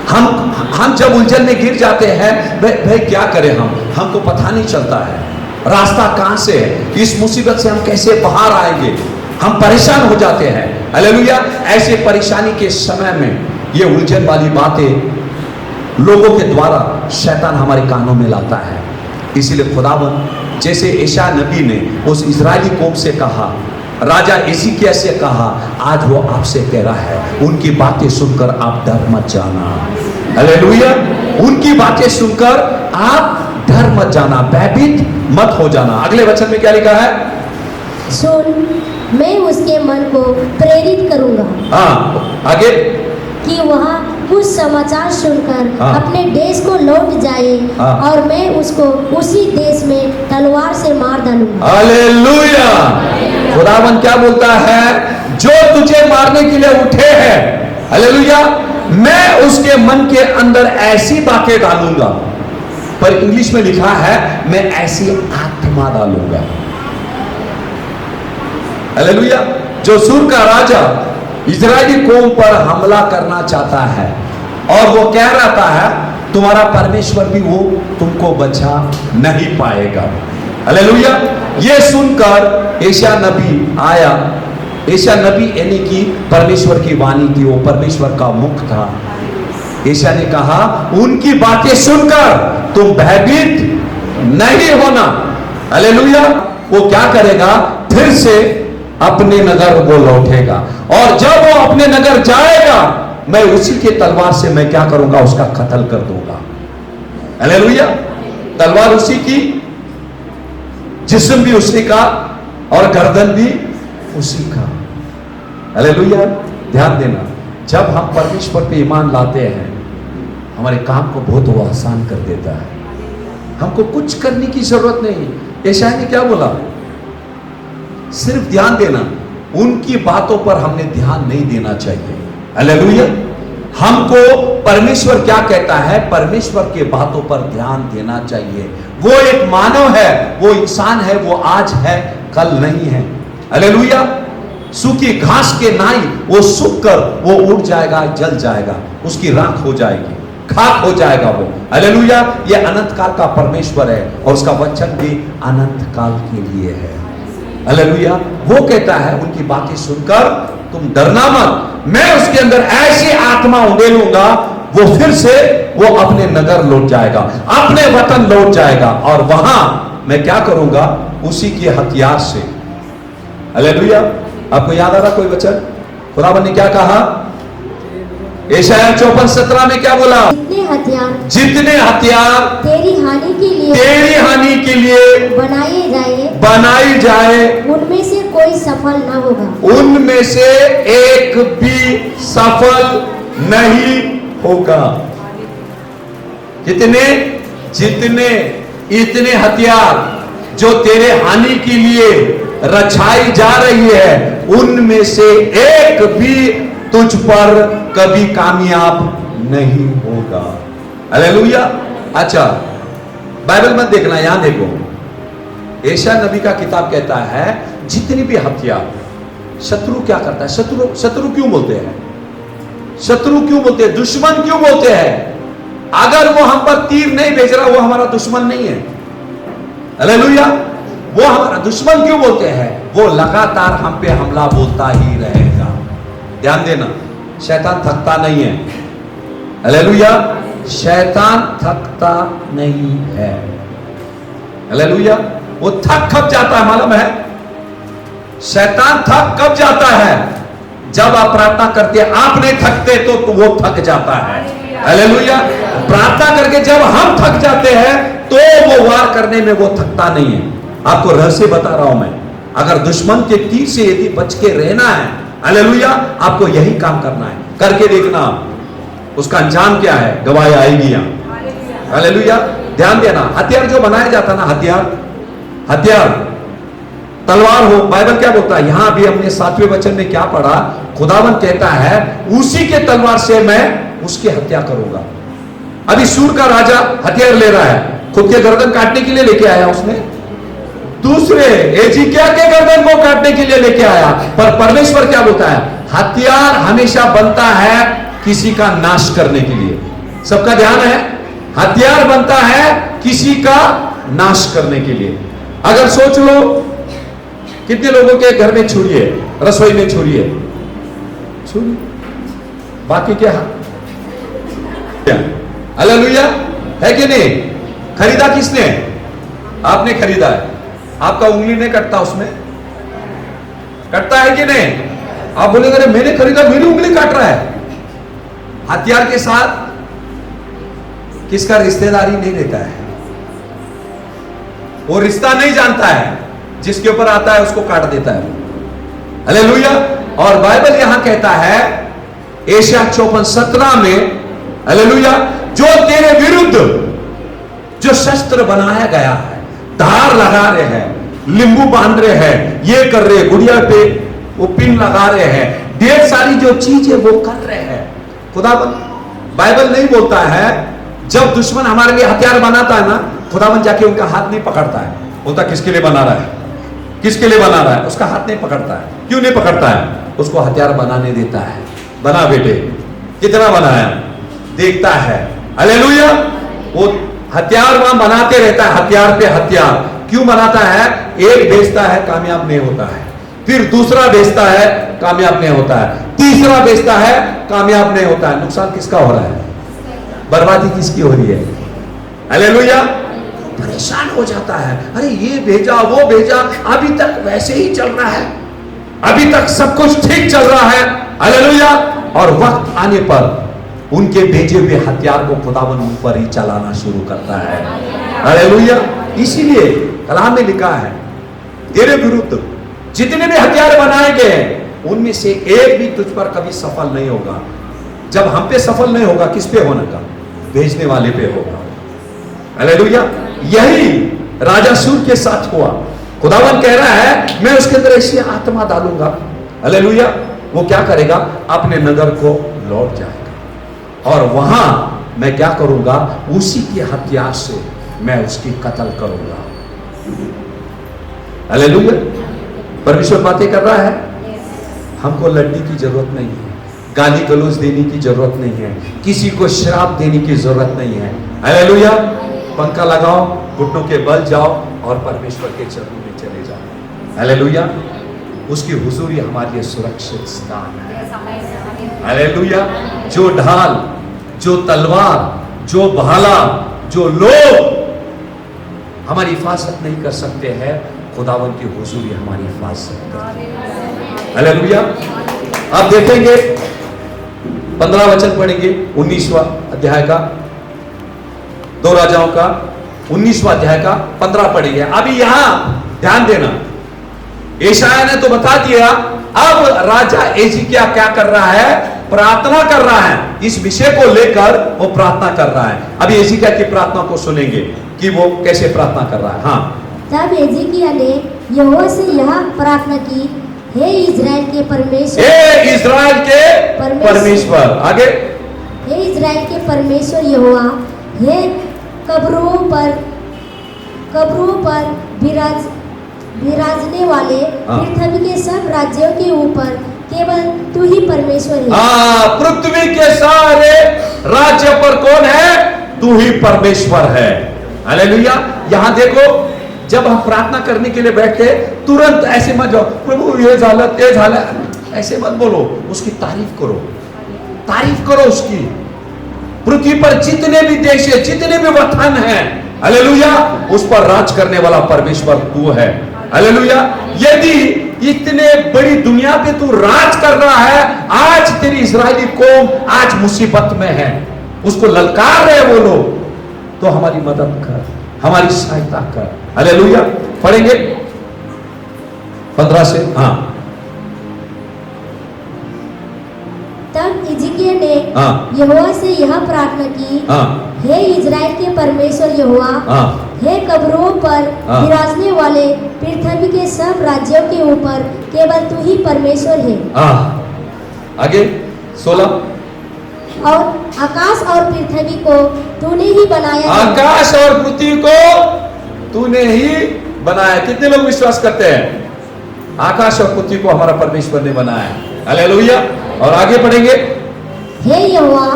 हम जब उलझन में गिर जाते हैं, भाई क्या करें, हमको पता नहीं चलता है रास्ता कहां से है, इस मुसीबत से हम कैसे बाहर आएंगे, हम परेशान हो जाते हैं। हालेलुया। ऐसे परेशानी के समय में ये उलझन वाली बातें लोगों के द्वारा शैतान हमारे कानों में लाता है। इसीलिए खुदावन, जैसे यशायाह नबी ने उस इजरायली कौम से कहा, राजा हिजकिय्याह से कहा, आज वो आपसे कह रहा है, उनकी बातें सुनकर आप डर मत जाना। हालेलुया। उनकी बातें सुनकर आप डर मत जाना, भयभीत मत हो जाना। अगले वचन में क्या लिखा है? सुन, मैं उसके मन को प्रेरित करूंगा। आगे, कि वह कुछ समाचार सुनकर अपने देश को लौट जाए, और मैं उसको उसी देश में तलवार से मार डालूंगा। हालेलुया। खुदावन क्या बोलता है? जो तुझे मारने के लिए उठे हैं, हालेलुया, मैं उसके मन के अंदर ऐसी बातें डालूंगा, पर इंग्लिश में लिखा है, मैं ऐसी आत्मा डालूंगा। हालेलुया। जो सूर का राजा इजरायली कौम पर हमला करना चाहता है और वो कह रहा है, तुम्हारा परमेश्वर भी वो तुमको बचा नहीं पाएगा। हालेलुया। ये सुनकर यशायाह नबी आया। यशायाह नबी यानी कि परमेश्वर की वाणी थी, वो परमेश्वर का मुख था। यशायाह ने कहा, उनकी बातें सुनकर तुम भयभीत नहीं होना। हालेलुया। वो क्या करेगा? फिर से अपने नगर वो लौटेगा, और जब वो अपने नगर जाएगा, मैं उसी के तलवार से मैं क्या करूंगा? उसका कत्ल कर दूंगा। हालेलुया। तलवार उसी की, जिस्म भी उसी का, और गर्दन भी उसी का। हालेलुया। ध्यान देना, जब हम परमेश्वर पे ईमान लाते हैं, हमारे काम को बहुत वो आसान कर देता है। हमको कुछ करने की जरूरत नहीं। यशायाह ने क्या बोला? सिर्फ ध्यान देना, उनकी बातों पर हमने ध्यान नहीं देना चाहिए। हालेलुया। हमको परमेश्वर क्या कहता है? परमेश्वर के बातों पर ध्यान देना चाहिए। वो एक मानव है, वो इंसान है, वो आज है कल नहीं है। हालेलुया। सूखी घास के नाई वो सूख कर वो उड़ जाएगा, जल जाएगा, उसकी राख हो जाएगी, खाक हो जाएगा वो। हालेलुया। ये अनंत काल का परमेश्वर है और उसका वचन भी अनंत काल के लिए है। हालेलुया। वो कहता है, उनकी बातें सुनकर तुम डरना मत, मैं उसके अंदर ऐसी आत्मा उड़ेलूंगा, वो फिर से वो अपने नगर लौट जाएगा, अपने वतन लौट जाएगा, और वहां मैं क्या करूंगा? उसी के हथियार से। हालेलुया। आपको याद आ रहा कोई वचन? खुदावन ने क्या कहा? यशायाह 54:17 में क्या बोला? जितने हथियार तेरी हानि के लिए बनाई जाए उनमें से कोई सफल न होगा। उनमें से एक भी सफल नहीं होगा। जितने इतने हथियार जो तेरे हानि के लिए रचाई जा रही है, उनमें से एक भी तुझ पर कभी कामयाब नहीं होगा। हालेलुया। अच्छा, बाइबल मत देखना, यहां देखो। यशायाह नबी का किताब कहता है जितनी भी हथियार, शत्रु क्या करता है? शत्रु क्यों बोलते हैं? शत्रु क्यों बोलते हैं? दुश्मन क्यों बोलते हैं? अगर वो हम पर तीर नहीं भेज रहा, वो हमारा दुश्मन नहीं है। हालेलुया। वो हमारा दुश्मन क्यों बोलते हैं? वो लगातार हम पे हमला बोलता ही रहेगा। ध्यान देना, शैतान थकता नहीं है। हालेलुया। शैतान थकता नहीं है। हालेलुया। वो थक कब जाता है मालूम है? शैतान थक कब जाता है? जब आप प्रार्थना करते हैं, आप नहीं थकते तो वो थक जाता है। हालेलुया। प्रार्थना करके जब हम थक जाते हैं तो वो वार करने में वो थकता नहीं है। आपको रहस्य बता रहा हूं मैं। अगर दुश्मन के तीर से यदि बच के रहना है, हालेलुया, आपको यही काम करना है। करके देखना, उसका अंजाम क्या है, गवाही आएगी यहां। हालेलुया। ध्यान देना, हथियार जो बनाया जाता ना, हथियार तलवार हो, बाइबल क्या बोलता है? यहां भी हमने 7वें वचन में क्या पढ़ा? खुदावन कहता है उसी के तलवार से मैं उसकी हत्या करूंगा। अभी सूर का राजा हथियार ले रहा है, खुद के गर्दन काटने के लिए लेके आया उसने, दूसरे एजिकिया के गर्दन को काटने के लिए लेके आया। पर परमेश्वर क्या बोलता है? हथियार हमेशा बनता है किसी का नाश करने के लिए। सबका ध्यान है, हथियार बनता है किसी का नाश करने के लिए। अगर सोच लो, कितने लोगों के घर में छुरी है, रसोई में छुरी है, बाकी क्या? हालेलुया, है कि नहीं? खरीदा किसने? आपने खरीदा है। आपका उंगली नहीं कटता, उसमें कटता है कि नहीं? आप बोलेंगे अरे मैंने खरीदा, मेरी उंगली काट रहा है। हथियार के साथ किसका रिश्तेदारी नहीं रहता है, वो रिश्ता नहीं जानता है, जिसके ऊपर आता है उसको काट देता है। हालेलुया। और बाइबल यहां कहता है यशायाह 54:17 में, हालेलुया, जो तेरे विरुद्ध जो शस्त्र बनाया गया है, धार लगा रहे हैं, लींबू बांध रहे हैं, ये कर रहे, गुड़िया पे वो पिन लगा रहे हैं, ढेर सारी जो चीज है वो कर रहे हैं। खुदावन बाइबल नहीं बोलता है जब दुश्मन हमारे लिए हथियार बनाता है ना, खुदावन जाके उनका हाथ नहीं पकड़ता है, बोलता किसके लिए बना रहा है, किसके लिए बना रहा है, उसका हाथ नहीं पकड़ता है। क्यों नहीं पकड़ता है? उसको हथियार बनाने देता है। बना बेटे, कितना बनाया, देखता है। हालेलुया। वो हथियार वहां बनाते रहता है, हथियार पे हथियार। क्यों बनाता है? एक बेचता है, कामयाब नहीं होता है, फिर दूसरा बेचता है, कामयाब नहीं होता है, तीसरा बेचता है, कामयाब नहीं होता है। नुकसान किसका हो रहा है? बर्बादी किसकी हो रही है? हालेलुया। परेशान हो जाता है, अरे ये भेजा, वो भेजा, अभी तक वैसे ही चल रहा है, अभी तक सब कुछ ठीक चल रहा है। हालेलुया। और वक्त आने पर उनके भेजे हुए हथियार को खुदावन उन पर ही चलाना शुरू करता है। हालेलुया। इसीलिए कलाम में लिखा है तेरे विरुद्ध जितने भी हथियार बनाए गए हैं, उनमें से एक भी तुझ पर कभी सफल नहीं होगा। जब हम पे सफल नहीं होगा, किस पे होने का? भेजने वाले पे होगा। हालेलुया। यही राजा सूर के साथ हुआ। खुदावन कह रहा है मैं उसके अंदर ऐसी आत्मा डालूंगा, हालेलुया, वो क्या करेगा? अपने नगर को लौट जाएगा, और वहां मैं क्या करूंगा? उसी के हथियार से मैं उसकी कत्ल करूंगा। हालेलुया। परमेश्वर बातें कर रहा है। हमको लड़ने की जरूरत नहीं है, गाली गलौज देने की जरूरत नहीं है, किसी को श्राप देने की जरूरत नहीं है। हालेलुया। पंखा लगाओ, घुटनों के बल जाओ और परमेश्वर के चरणों में चले जाओ। हालेलुया। उसकी हुजूरी हमारे लिए सुरक्षित स्थान है। हालेलुया। जो ढाल, जो तलवार, जो भाला, जो लोग हमारी हिफाजत नहीं कर सकते हैं, खुदावन की हुजूरी हमारी हिफाजत करती है। हालेलुया। आप देखेंगे 15 वचन पढ़ेंगे 19वां अध्याय का, 2 राजाओं का 19वां अध्याय का 15 पढ़ेंगे। अभी यहां ध्यान देना, यशायाह ने तो बता दिया, अब राजा एजिकिया क्या कर रहा है? प्रार्थना कर रहा है। इस विषय को लेकर वो प्रार्थना कर रहा है। अभी एजिकिया की प्रार्थना को सुनेंगे कि वो कैसे प्रार्थना कर रहा है। हाँ, तब एजिकिया ने यहोवा से यह प्रार्थना की, हे इज़राइल के परमेश्वर, हे इज़राइल के परमेश्वर, आगे, हे इज़राइल के परमेश्वर यहोवा, हे कब्रों पर विराजने वाले पृथ्वी के सब राज्यों के ऊपर केवल तू ही परमेश्वर है। पृथ्वी के सारे राज्य पर कौन है? तू ही परमेश्वर है। हालेलुया। यहां देखो, जब हम प्रार्थना करने के लिए बैठे, तुरंत ऐसे मत जाओ, प्रभु ये झाला, ऐसे मत बोलो, उसकी तारीफ करो उसकी। पृथ्वी पर जितने भी देश है, जितने भी वतन है, हालेलुया, उस पर राज करने वाला परमेश्वर तू है। हालेलुया। यदि इतने बड़ी दुनिया पे तू राज कर रहा है, आज तेरी इस्राएली कौम आज मुसीबत में है, उसको ललकार रहे वो लोग, तो हमारी मदद कर, हमारी सहायता कर। हालेलुया। पढ़ेंगे 15 से। हाँ, तब इज़राइल ने यहोवा से यह प्रार्थना की, हे इज़राइल के परमेश्वर यहोवा, हे कब्रों पर विराजने वाले पृथ्वी के सब राज्यों के ऊपर केवल तू ही परमेश्वर है। आगे 16, और आकाश और पृथ्वी को तूने ही बनाया। आकाश और पृथ्वी को तूने ही बनाया। कितने लोग विश्वास करते हैं? आकाश और पृथ्वी को हमारा परमेश्वर ने बनाया। हालेलुया। और आगे पढ़ेंगे, हे यहोवा,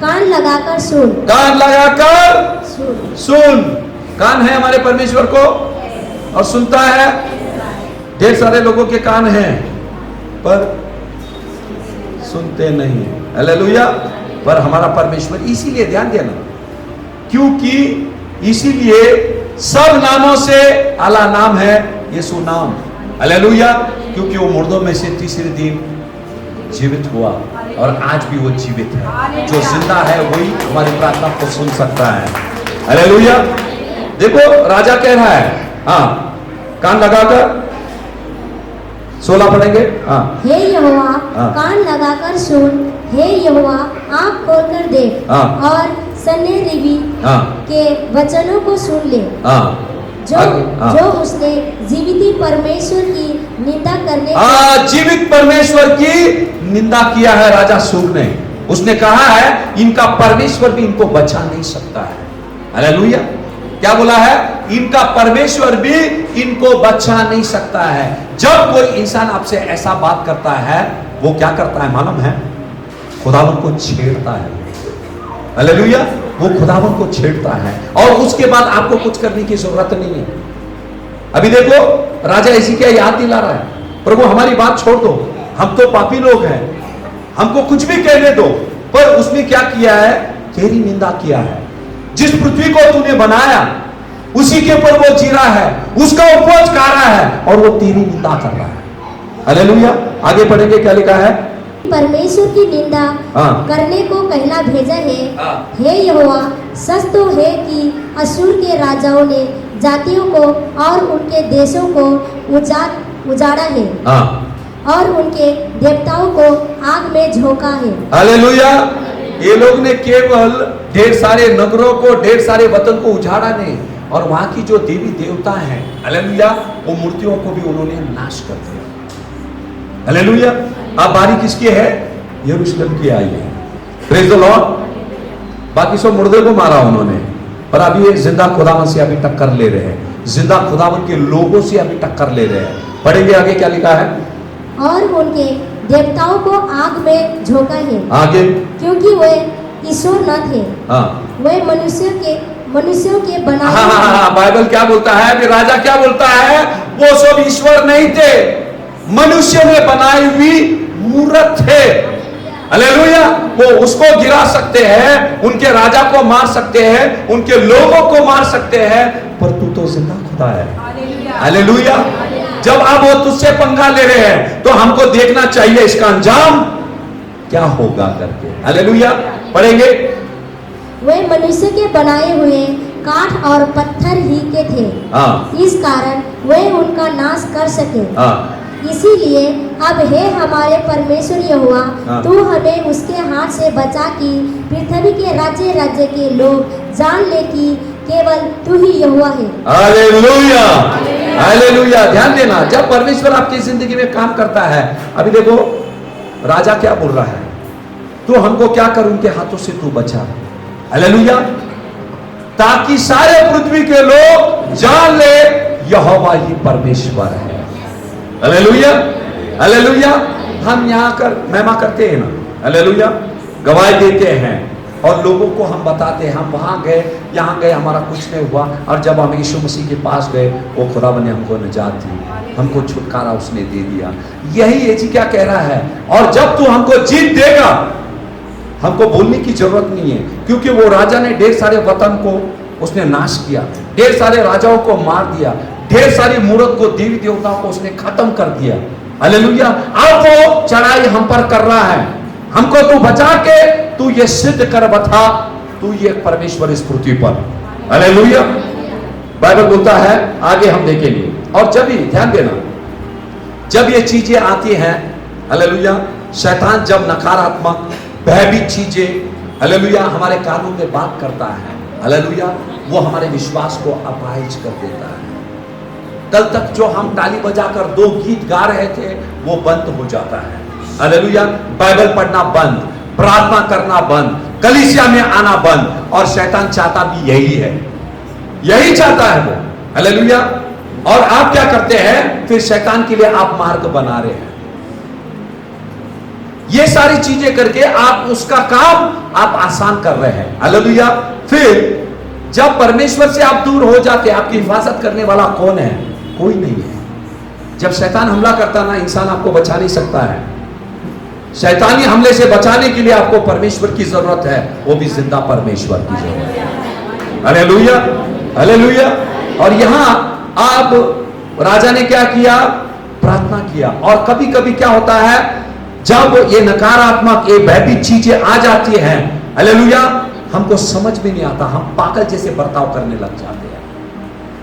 कान लगाकर सुन। कान लगाकर सुन। कान है हमारे परमेश्वर को और सुनता है। ढेर सारे लोगों के कान हैं पर सुनते नहीं। हालेलुया। पर हमारा परमेश्वर, इसीलिए ध्यान देना, क्योंकि इसीलिए सब नामों से आला नाम है यीशु नाम। हालेलुया। क्योंकि वो मुर्दों में से तीसरे दिन जीवित हुआ और आज भी वो जीवित है। जो जिंदा है वही हमारी प्रार्थना को सुन सकता है। हालेलुया। देखो, राजा कह रहा है, कान लगाकर 16 पढ़ेंगे। हे यहोवा, कान लगाकर सुन, हे यहोवा, आँख खोलकर देख और सन्हेरीवी के वचनों को सुन ले। जो उसने जीवित परमेश्वर की निंदा करने, जीवित परमेश्वर की निंदा किया है राजा सूर ने। उसने कहा है इनका परमेश्वर भी इनको बचा नहीं सकता है। हालेलुया। क्या बोला है? इनका परमेश्वर भी इनको बचा नहीं सकता है। जब कोई इंसान आपसे ऐसा बात करता है, वो क्या करता है मालूम है? खुदावन को छेड़ता है। हालेलुया। वो खुदावन को छेड़ता है और उसके बाद आपको कुछ करने की जरूरत नहीं है। अभी देखो, राजा एजिकिया याद दिला रहा है, प्रभु हमारी बात छोड़ दो, हम तो पापी लोग हैं, हमको कुछ भी कहने दो। पर उसने क्या किया है? तेरी निंदा किया है। जिस पृथ्वी को तूने बनाया उसी के ऊपर वो जी रहा है, उसका उपज खा रहा है और वो तेरी निंदा कर रहा है। हालेलुया। आगे पढ़ेंगे, क्या लिखा है? परमेश्वर की निंदा करने को कहला भेजा है। हे यहोवा, सच तो है कि अश्शूर के राजाओं ने जातियों को और उनके देशों को उजाड़ा है और उनके देवताओं को आग में झोंका है। हालेलुया। ये लोग ने केवल ढेर सारे नगरों को, ढेर सारे वतन को उजाड़ा नहीं, और वहां की जो देवी देवता हैं, हालेलुया, वो मूर्तियों को भी उन्होंने नाश कर दिया। हालेलुया। अब बारी किसकी है? यरूशलेम की आई है। Praise the Lord. बाकी सब मुर्दे को मारा उन्होंने, पर अभी ये जिंदा खुदावन से अभी टक्कर ले रहे हैं, जिंदा खुदावन के लोगों से अभी टक्कर ले रहे हैं। पढ़ेंगे आगे, क्या लिखा है? और उनके देवताओं को आग में झोंका है। आगे, क्योंकि वे ईश्वर न थे, वे मनुष्यों के बनाए। बाइबल क्या बोलता है? राजा क्या बोलता है? वो सब ईश्वर नहीं थे, मनुष्य ने बनाई हुई मूर्त थे। हालेलुया। वो उसको गिरा सकते हैं, उनके राजा को मार सकते हैं, उनके लोगों को मार सकते हैं, पर तू तो जिंदा खुदा है। हालेलुया। जब अब वो तुझसे पंगा ले रहे हैं तो हमको देखना चाहिए इसका अंजाम। क्या होगा करके। हालेलुया। पढ़ेंगे। वे मनुष्य के बनाए हुए काठ और पत्थर ही के थे, हाँ इस कारण वे उनका नाश कर सके। हाँ इसीलिए अब हे हमारे परमेश्वर यहोवा, हाँ। तू हमें उसके हाथ से बचा कि पृथ्वी के राज्य राज्य के लोग जान ले कि केवल तू ही यहोवा है। हालेलुया। हालेलुया। ध्यान देना, जब परमेश्वर आपकी जिंदगी में काम करता है, अभी देखो राजा क्या बोल रहा है, तू हमको क्या कर, उनके हाथों से तू बचा। हालेलुया। ताकि सारे पृथ्वी के लोग जान ले यहोवा ही परमेश्वर है। हालेलुया। हालेलुया। हम यहाँ कर महिमा करते हैं ना, हालेलुया, गवाही देते हैं और लोगों को हम बताते हैं, हम वहां गए यहाँ गए हमारा कुछ नहीं हुआ, और जब हम यीशु मसीह के पास गए वो खुदावन ने हमको निजात दी, हमको छुटकारा उसने दे दिया। यही यीशु क्या कह रहा है, और जब तू हमको जीत देगा, हमको बोलने की जरूरत नहीं है, क्योंकि वो राजा ने ढेर सारे वतन को उसने नाश किया, ढेर सारे राजाओं को मार दिया, ढेर सारी मूर्त को देवी देवताओं को उसने खत्म कर दिया। हालेलुया। अब वो चढ़ाई हम पर कर रहा है, हमको तू बचा के तू ये सिद्ध कर बता, तू ये परमेश्वर इस पृथ्वी पर। हालेलुया। बाइबल बोलता है, आगे हम देखेंगे। और जब भी ध्यान देना, जब ये चीजें आती हैं, हालेलुया, शैतान जब नकारात्मक भयभीत चीजें, हालेलुया, हमारे कानों में बात करता है, हालेलुया, वो हमारे विश्वास को अपाहिज कर देता है। कल तक जो हम ताली बजाकर 2 गीत गा रहे थे वो बंद हो जाता है। हालेलुया। बाइबल पढ़ना बंद, प्रार्थना करना बंद, कलीसिया में आना बंद, और शैतान चाहता भी यही है, यही चाहता है वो। हालेलुया। और आप क्या करते हैं, फिर शैतान के लिए आप मार्ग बना रहे हैं, ये सारी चीजें करके आप उसका काम आप आसान कर रहे हैं। हालेलुया। फिर जब परमेश्वर से आप दूर हो जाते हैं, आपकी हिफाजत करने वाला कौन है? कोई नहीं है। जब शैतान हमला करता ना, इंसान आपको बचा नहीं सकता है। शैतानी हमले से बचाने के लिए आपको परमेश्वर की जरूरत है, वो भी जिंदा परमेश्वर की जरूरत है। हालेलुया। हालेलुया। और यहां आप राजा ने क्या किया, प्रार्थना किया। और कभी कभी क्या होता है, जब ये नकारात्मक ये भयभीत चीजें आ जाती हैं, हालेलुया, हमको समझ में नहीं आता, हम पागल जैसे बर्ताव करने लग जाते हैं।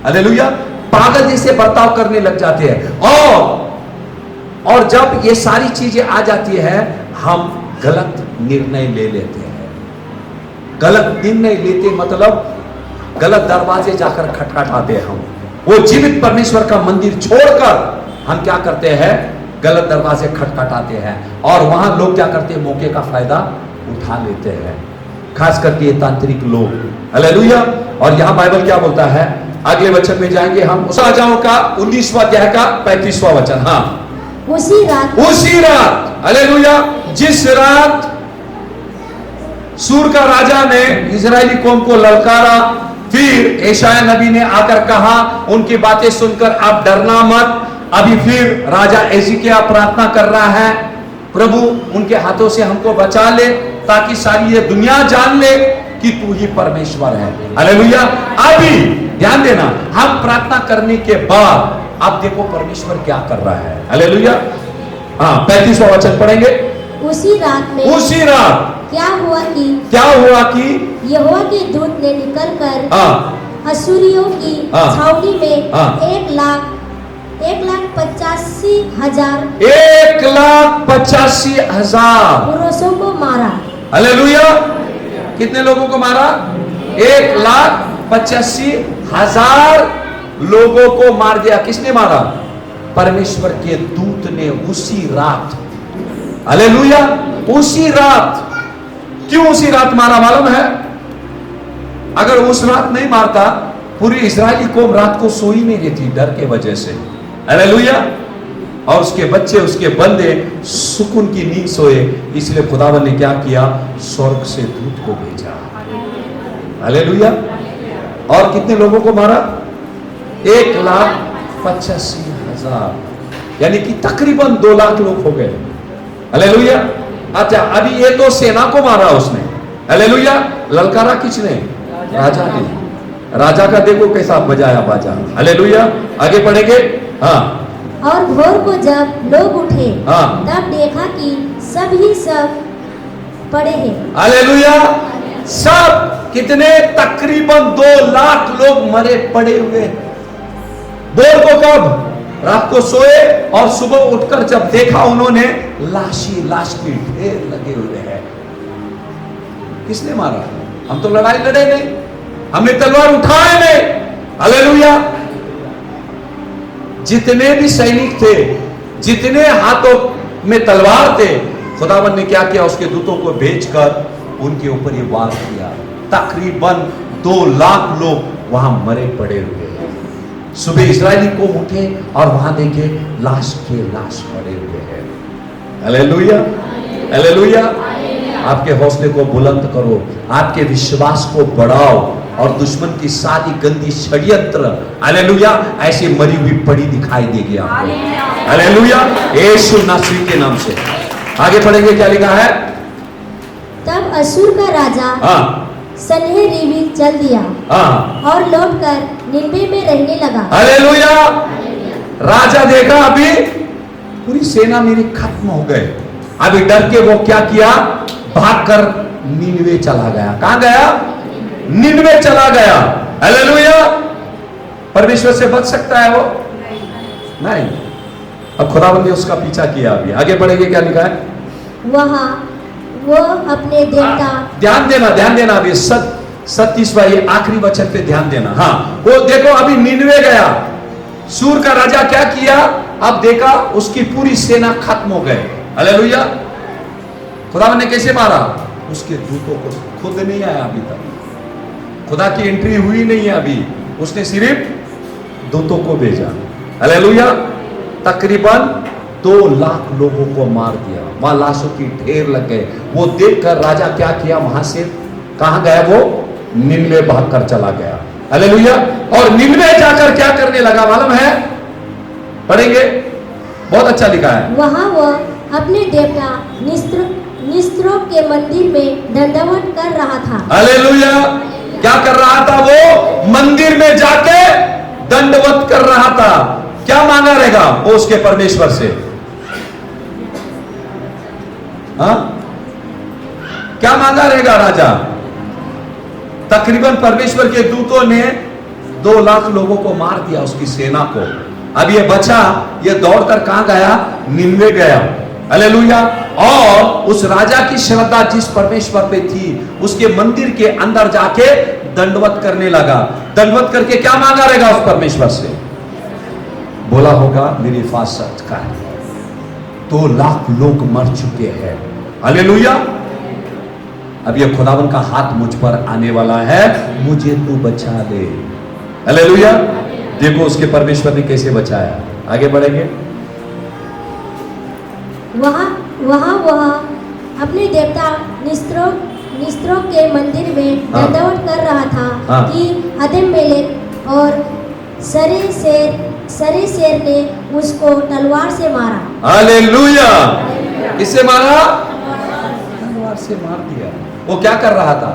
हालेलुया। पागल जैसे बर्ताव करने लग जाते हैं। और जब ये सारी चीजें आ जाती है, हम गलत निर्णय ले लेते हैं। गलत निर्णय लेते मतलब गलत दरवाजे जाकर खटखटाते हैं। हम वो जीवित परमेश्वर का मंदिर छोड़कर हम क्या करते हैं, गलत दरवाजे खटखटाते हैं, और वहां लोग क्या करते हैं, मौके का फायदा उठा लेते हैं, खास करके ये तांत्रिक लोग। हालेलुया। और यहां बाइबल क्या बोलता है, अगले वचन में जाएंगे हम, उस राजाओं का 19वां अध्याय का 35वां वचन। हाँ, उसी रात, हालेलुया, जिस रात सूर का राजा ने इजरायली कौम को ललकारा, फिर यशायाह नबी ने आकर कहा, उनकी बातें सुनकर आप डरना मत। अभी फिर राजा एजिकिया प्रार्थना कर रहा है, प्रभु उनके हाथों से हमको बचा ले, ताकि सारी ये दुनिया जान ले कि तू ही परमेश्वर है। हालेलुया। अभी ध्यान देना, हम प्रार्थना करने के बाद आप देखो परमेश्वर क्या कर रहा है। हालेलुया। हाँ, 35वां वचन पढ़ेंगे। उसी रात क्या हुआ कि यहोवा के दूत ने निकलकर अश्शूरियों की छावनी में 1,85,000 पुरुषों को मारा। हालेलुया। कितने लोगों को मारा? 1,85,000 लोगों को मार दिया। किसने मारा? परमेश्वर के दूत ने उसी रात। हालेलुया। उसी रात। क्यों उसी रात मारा मालूम है? अगर उस रात नहीं मारता, पूरी इजरायली कौम रात को सोई नहीं रहती डर के वजह से। हालेलुया। और उसके बच्चे, उसके बंदे सुकून की नींद सोए, इसलिए खुदावन ने क्या किया, स्वर्ग से दूत को भेजा। हालेलुया। और कितने लोगों को मारा? 1,85,000, यानी कि तकरीबन 2 लाख लोग हो गए। हालेलुया। अच्छा, अभी ये तो सेना को मारा उसने। हालेलुया। ललकारा किसने? राजा ने। राजा का देखो कैसा बजाया बाजा। हालेलुया। आगे पढ़ेंगे। हाँ। और भोर को जब लोग उठे, हाँ, तब देखा कि सब ही सब पड़े हैं। हालेलुया। सब कितने? तकरीबन 2 लाख लोग मरे पड़े हुए। बोर को कब? रात को सोए और सुबह उठकर जब देखा उन्होंने लाश की ढेर लगे हुए हैं। किसने मारा? हम तो लड़ाई लड़े नहीं, हमने तलवार उठाए नहीं। हालेलुया। जितने भी सैनिक थे, जितने हाथों में तलवार थे, खुदावन ने क्या किया? उसके दूतों को भेजकर उनके ऊपर ये वार किया। तकरीबन 2 लाख लोग वहां मरे पड़े हुए हैं। सुबह इस्राएली को उठे और वहां देखे लाश के लाश पड़े हुए हैं। Hallelujah, hallelujah. आपके हौसले को बुलंद करो, आपके विश्वास को बढ़ाओ और दुश्मन की सारी गंदी षड्यंत्र, हालेलुया, ऐसी मरी हुई पड़ी दिखाई देगी आपको। हालेलुया, यीशु नासरी के नाम से। आगे पढ़ेंगे, क्या लिखा है? तब अशूर का राजा सन्हेरीब चल दिया और लौटकर निनवे में रहने लगा। हालेलुया। राजा देखा अभी पूरी सेना मेरी खत्म हो गए, अभी डर के वो क्या किया? भागकर निनवे चला गया। कहां गया? निनवे चला गया। हालेलुया। परमेश्वर से बच सकता है वो? नहीं। अब खुदावंद ने उसका पीछा किया। अभी आगे बढ़ेंगे, क्या लिखा है? वहां वो अपने देवता, ध्यान देना अभी 37वां ये आखिरी वचन पे ध्यान देना। हाँ, वो देखो अभी निनवे गया, सूर का राजा क्या किया? अब देखा उसकी पूरी सेना खत्म हो गए। हालेलुया। खुदावन ने कैसे मारा? उसके दूतों को, खुद नहीं आया अभी तक, खुदा की एंट्री हुई नहीं है अभी, उसने सिर्फ दूतों को भेजा। हालेलुया। तकरीबन 2 लाख लोगों को मार दिया, वहां लाशों की ढेर लग गए। वो देखकर राजा क्या किया? वहां से कहां गया? वो निनवे भागकर चला गया। हालेलुया। और निनवे जाकर क्या करने लगा मालूम है? पढ़ेंगे, बहुत अच्छा लिखा है। वहां वो अपने देवता निस्त्रों के मंदिर में दंडवत कर रहा था। हालेलुया। क्या कर रहा था? वो मंदिर में जाके दंडवत कर रहा था। क्या मांगा रहेगा वो उसके परमेश्वर से? हाँ, क्या मांगा रहेगा राजा? तकरीबन परमेश्वर के दूतों ने 2 लाख लोगों को मार दिया, उसकी सेना को। अब ये बचा, ये दौड़कर कहां गया? निनवे गया। हालेलुया। और उस राजा की श्रद्धा जिस परमेश्वर पे थी, उसके मंदिर के अंदर जाके दंडवत करने लगा। दंडवत करके क्या मांगा रहेगा उस परमेश्वर से? बोला होगा मेरी हिफाजत कर। 2 लाख लोग मर चुके हैं। हालेलुया। अब ये खुदावन का हाथ मुझ पर आने वाला है, मुझे तू बचा ले। हालेलुया। देखो उसके परमेश्वर ने कैसे बचाया। आगे बढ़ेंगे। वहां अपने देवता निस्त्रों के मंदिर में दंडवत कर रहा था कि अदम्मेलेक और सरेसेर ने उसको तलवार से मारा। हालेलुया। किससे मारा? तलवार से मार दिया। वो क्या कर रहा था?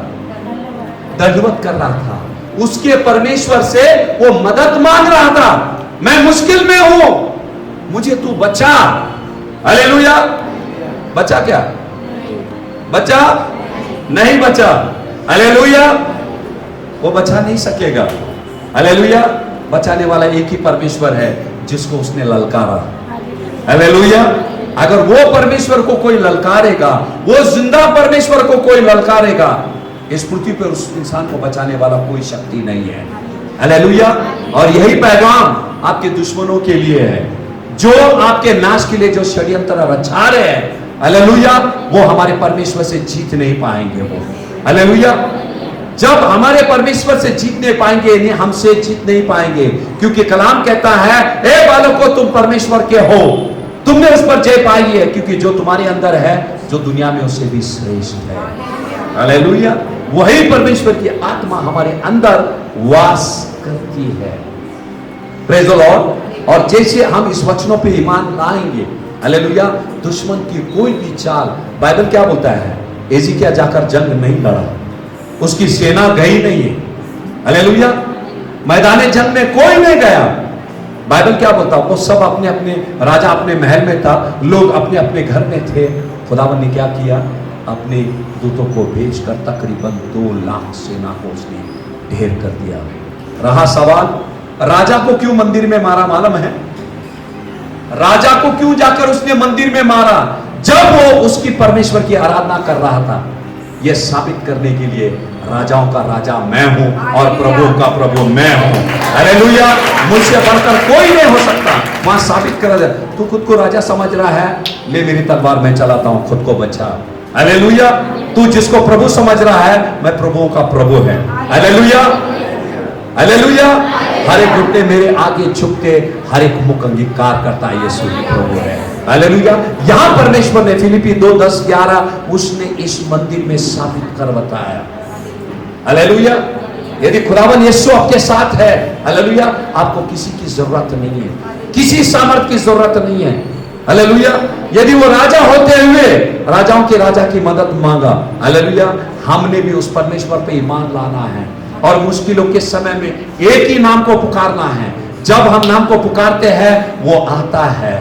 दंडवत कर रहा था। उसके परमेश्वर से वो मदद मांग रहा था। मैं मुश्किल में हूं, मुझे तू बचा। हालेलुया। बचा क्या? बचा नहीं बचा। हालेलुया। वो बचा नहीं सकेगा। हालेलुया। बचाने वाला एक ही परमेश्वर है जिसको उसने ललकारा। हालेलुया। अगर वो परमेश्वर को कोई ललकारेगा, वो जिंदा परमेश्वर को कोई ललकारेगा, इस पृथ्वी पर उस इंसान को बचाने वाला कोई शक्ति नहीं है। हालेलुया। और यही पैगाम आपके दुश्मनों के लिए है, जो आपके नाश के लिए जो षड्यंत्र रचा रहे हैं। हालेलुया। वो हमारे परमेश्वर से जीत नहीं पाएंगे। वो हालेलुया। जब हमारे परमेश्वर से जीत नहीं पाएंगे, नहीं हमसे जीत नहीं पाएंगे, क्योंकि कलाम कहता है, हे बालकों तुम परमेश्वर के हो, तुमने उस पर जय पाई है, क्योंकि जो तुम्हारे अंदर है, जो दुनिया में उससे भी श्रेष्ठ है। हालेलुया। वही परमेश्वर की आत्मा हमारे अंदर वास करती है। Praise the Lord. और जैसे हम इस वचनों पे ईमान लाएंगे, हालेलुया, दुश्मन की कोई भी चाल, बाइबल क्या बोलता है? एजिकिया जाकर जंग नहीं लड़ा, उसकी सेना गई नहीं है। हालेलुया। मैदान जंग में कोई नहीं गया। बाइबल क्या बोलता? वो सब अपने अपने, राजा अपने महल में था, लोग अपने अपने घर में थे। खुदावन ने क्या किया? अपने दूतों को भेजकर तकरीबन 2 लाख सेना को उसने ढेर कर दिया। रहा सवाल, राजा को क्यों मंदिर में मारा मालूम है? राजा को क्यों जाकर उसने मंदिर में मारा? जब वो उसकी परमेश्वर की आराधना कर रहा था, यह साबित करने के लिए राजाओं का राजा मैं हूं और प्रभु का प्रभु मैं हूं। हालेलुया, मुझसे बढ़कर कोई नहीं हो सकता। वहां साबित कर दे, तू खुद को राजा समझ रहा है, ले मेरी तलवार मैं चलाता हूं, खुद को बचा। हालेलुया, तू जिसको प्रभु समझ रहा है, मैं प्रभुओं का प्रभु है। Hallelujah, hallelujah. हर एक घुटने मेरे आगे झुकते, हर एक मुख अंगीकार करता है यीशु ही प्रभु है। हालेलुया। यहां परमेश्वर ने फिलिपी 2:10-11 उसने इस मंदिर में साबित कर बताया। हालेलुया। यदि खुदावन यीशु आपके साथ है, हालेलुया, आपको किसी की जरूरत नहीं है, किसी सामर्थ की जरूरत नहीं है। हालेलुया। यदि वो राजा होते हुए राजाओं के राजा की मदद मांगा, हालेलुया, हमने भी उस परमेश्वर पे ईमान लाना है और मुश्किलों के समय में एक ही नाम को पुकारना है। जब हम नाम को पुकारते हैं वो आता है।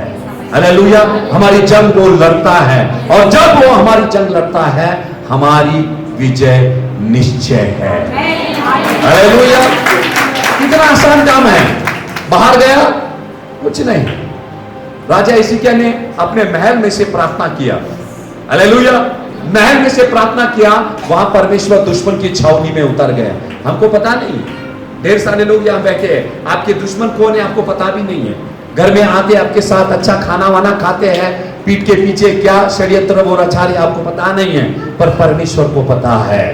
हालेलुया। हमारी जंग वो लड़ता है और जब वो हमारी जंग लड़ता है, हमारी विजय निश्चय है। हालेलुया। कितना आसान काम है। बाहर गया, कुछ नहीं, राजा हिजकिय्याह ने अपने महल में से प्रार्थना किया। हालेलुया। महल में से प्रार्थना किया, वहां परमेश्वर दुश्मन की छावनी में उतर गए। हमको पता नहीं, ढेर सारे लोग यहां बैठे हैं, आपके दुश्मन कौन है आपको पता भी नहीं है। घर में आते आपके साथ अच्छा खाना वाना खाते हैं, पीठ के पीछे क्या षड्यंत्र वो रचा रहे आपको पता नहीं है, पर परमेश्वर को पता है।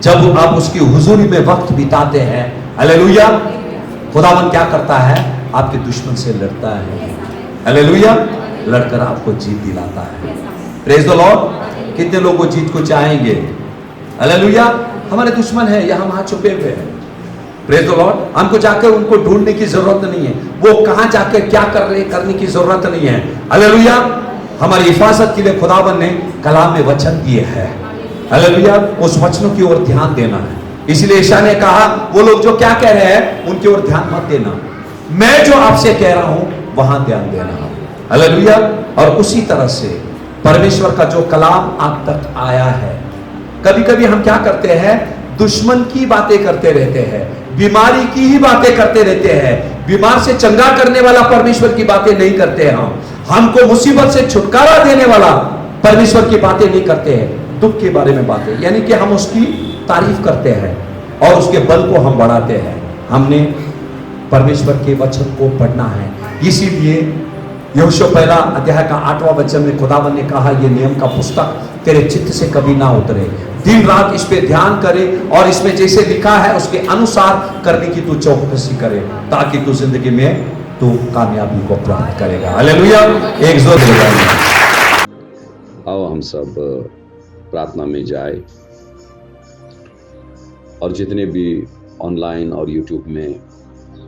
जब आप उसकी हुजूरी में वक्त बिताते हैं, हालेलुया, खुदावन क्या करता है? आपके दुश्मन से लड़ता है। हालेलुया। लड़कर आपको जीत दिलाता है। Praise the Lord. कितने लोग वो जीत को चाहेंगे? हालेलुया। हमारे दुश्मन है यहाँ वहां छुपे हुए हैं। Praise the Lord. हमको जाकर उनको ढूंढने की जरूरत नहीं है, वो कहां जाकर क्या कर रहे करने की जरूरत नहीं है। हालेलुया। हमारी हिफाजत के लिए खुदावन ने कलाम में वचन दिए हैं। हालेलुया। उस वचनों की ओर ध्यान देना है। इसलिए ईशा ने कहा, वो लोग जो क्या कह रहे हैं उनकी ओर ध्यान मत देना, मैं जो आपसे कह रहा हूं वहां ध्यान देना। हालेलुया। और उसी तरह से परमेश्वर का जो कलाम आप तक आया है, कभी कभी हम क्या करते हैं? दुश्मन की बातें करते रहते हैं, बीमारी की ही बातें करते रहते हैं, बीमार से चंगा करने वाला परमेश्वर की बातें नहीं करते हैं। हमको मुसीबत से छुटकारा देने वाला परमेश्वर की बातें नहीं करते हैं, दुख के बारे में बातें, यानी कि हम उसकी तारीफ करते हैं और उसके बल को हम बढ़ाते हैं। हमने परमेश्वर के वचन को पढ़ना है। इसीलिए यहोशू 1:8 वचन में खुदावन ने कहा, यह नियम का पुस्तक तेरे चित्त से कभी ना उतरे, दिन रात इस पे ध्यान करे और इसमें जैसे लिखा है उसके अनुसार करने की तू चौकसी करे, ताकि तू जिंदगी में तू कामयाबी को प्राप्त करेगा। हालेलुया। एक जोर से आओ हम सब प्रार्थना में जाए और जितने भी ऑनलाइन और यूट्यूब में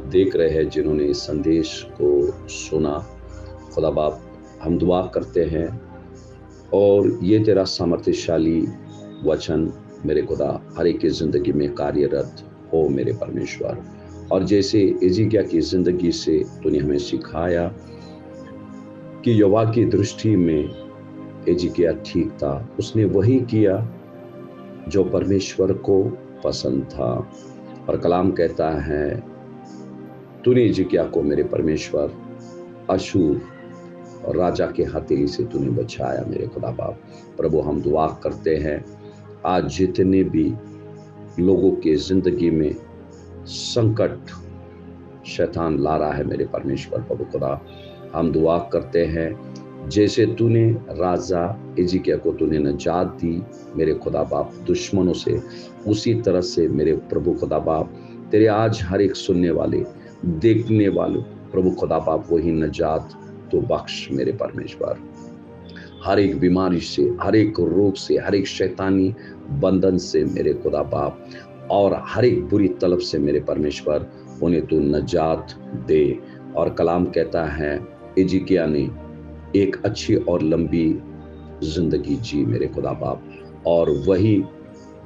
देख रहे हैं, जिन्होंने इस संदेश को सुना, खुदा बाप हम दुआ करते हैं और ये तेरा सामर्थ्यशाली वचन मेरे खुदा हर एक की ज़िंदगी में कार्यरत हो मेरे परमेश्वर। और जैसे हिजकिय्याह की ज़िंदगी से तूने हमें सिखाया कि यहोवा की दृष्टि में हिजकिय्याह ठीक था, उसने वही किया जो परमेश्वर को पसंद था। और कलाम कहता है, तूने हिजकिय्याह को मेरे परमेश्वर अशूर और राजा के हथेली से तूने बचाया मेरे खुदा बाप। प्रभु हम दुआ करते हैं, आज जितने भी लोगों के जिंदगी में संकट शैतान ला रहा है मेरे परमेश्वर प्रभु खुदा, हम दुआ करते हैं जैसे तूने राजा हिजकिय्याह को तूने निजात दी मेरे खुदा बाप दुश्मनों से, उसी तरह से मेरे प्रभु खुदा बाप तेरे आज हर एक सुनने वाले देखने वालों प्रभु खुदा बाप वही निजात तो बख्श मेरे परमेश्वर। हर एक बीमारी से, हर एक रोग से, हर एक शैतानी बंधन से मेरे खुदा बाप और हर एक बुरी तलब से मेरे परमेश्वर उन्हें तू निजात दे। और कलाम कहता है हिजकिय्याह ने एक अच्छी और लंबी जिंदगी जी मेरे खुदा बाप, और वही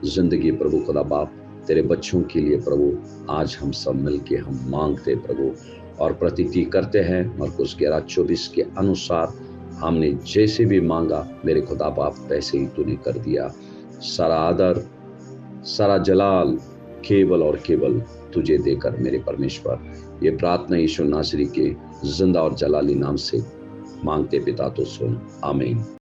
जिंदगी प्रभु खुदा बाप तेरे बच्चों के लिए प्रभु आज हम सब मिलके हम मांगते प्रभु और प्रतीति करते हैं। मरकुस 11:24 के अनुसार हमने जैसे भी मांगा मेरे खुदा बाप वैसे ही तूने कर दिया। सारा आदर, सारा जलाल केवल और केवल तुझे देकर मेरे परमेश्वर, ये प्रार्थना यीशु नासरी के जिंदा और जलाली नाम से मांगते पिता तो सुन, आमीन।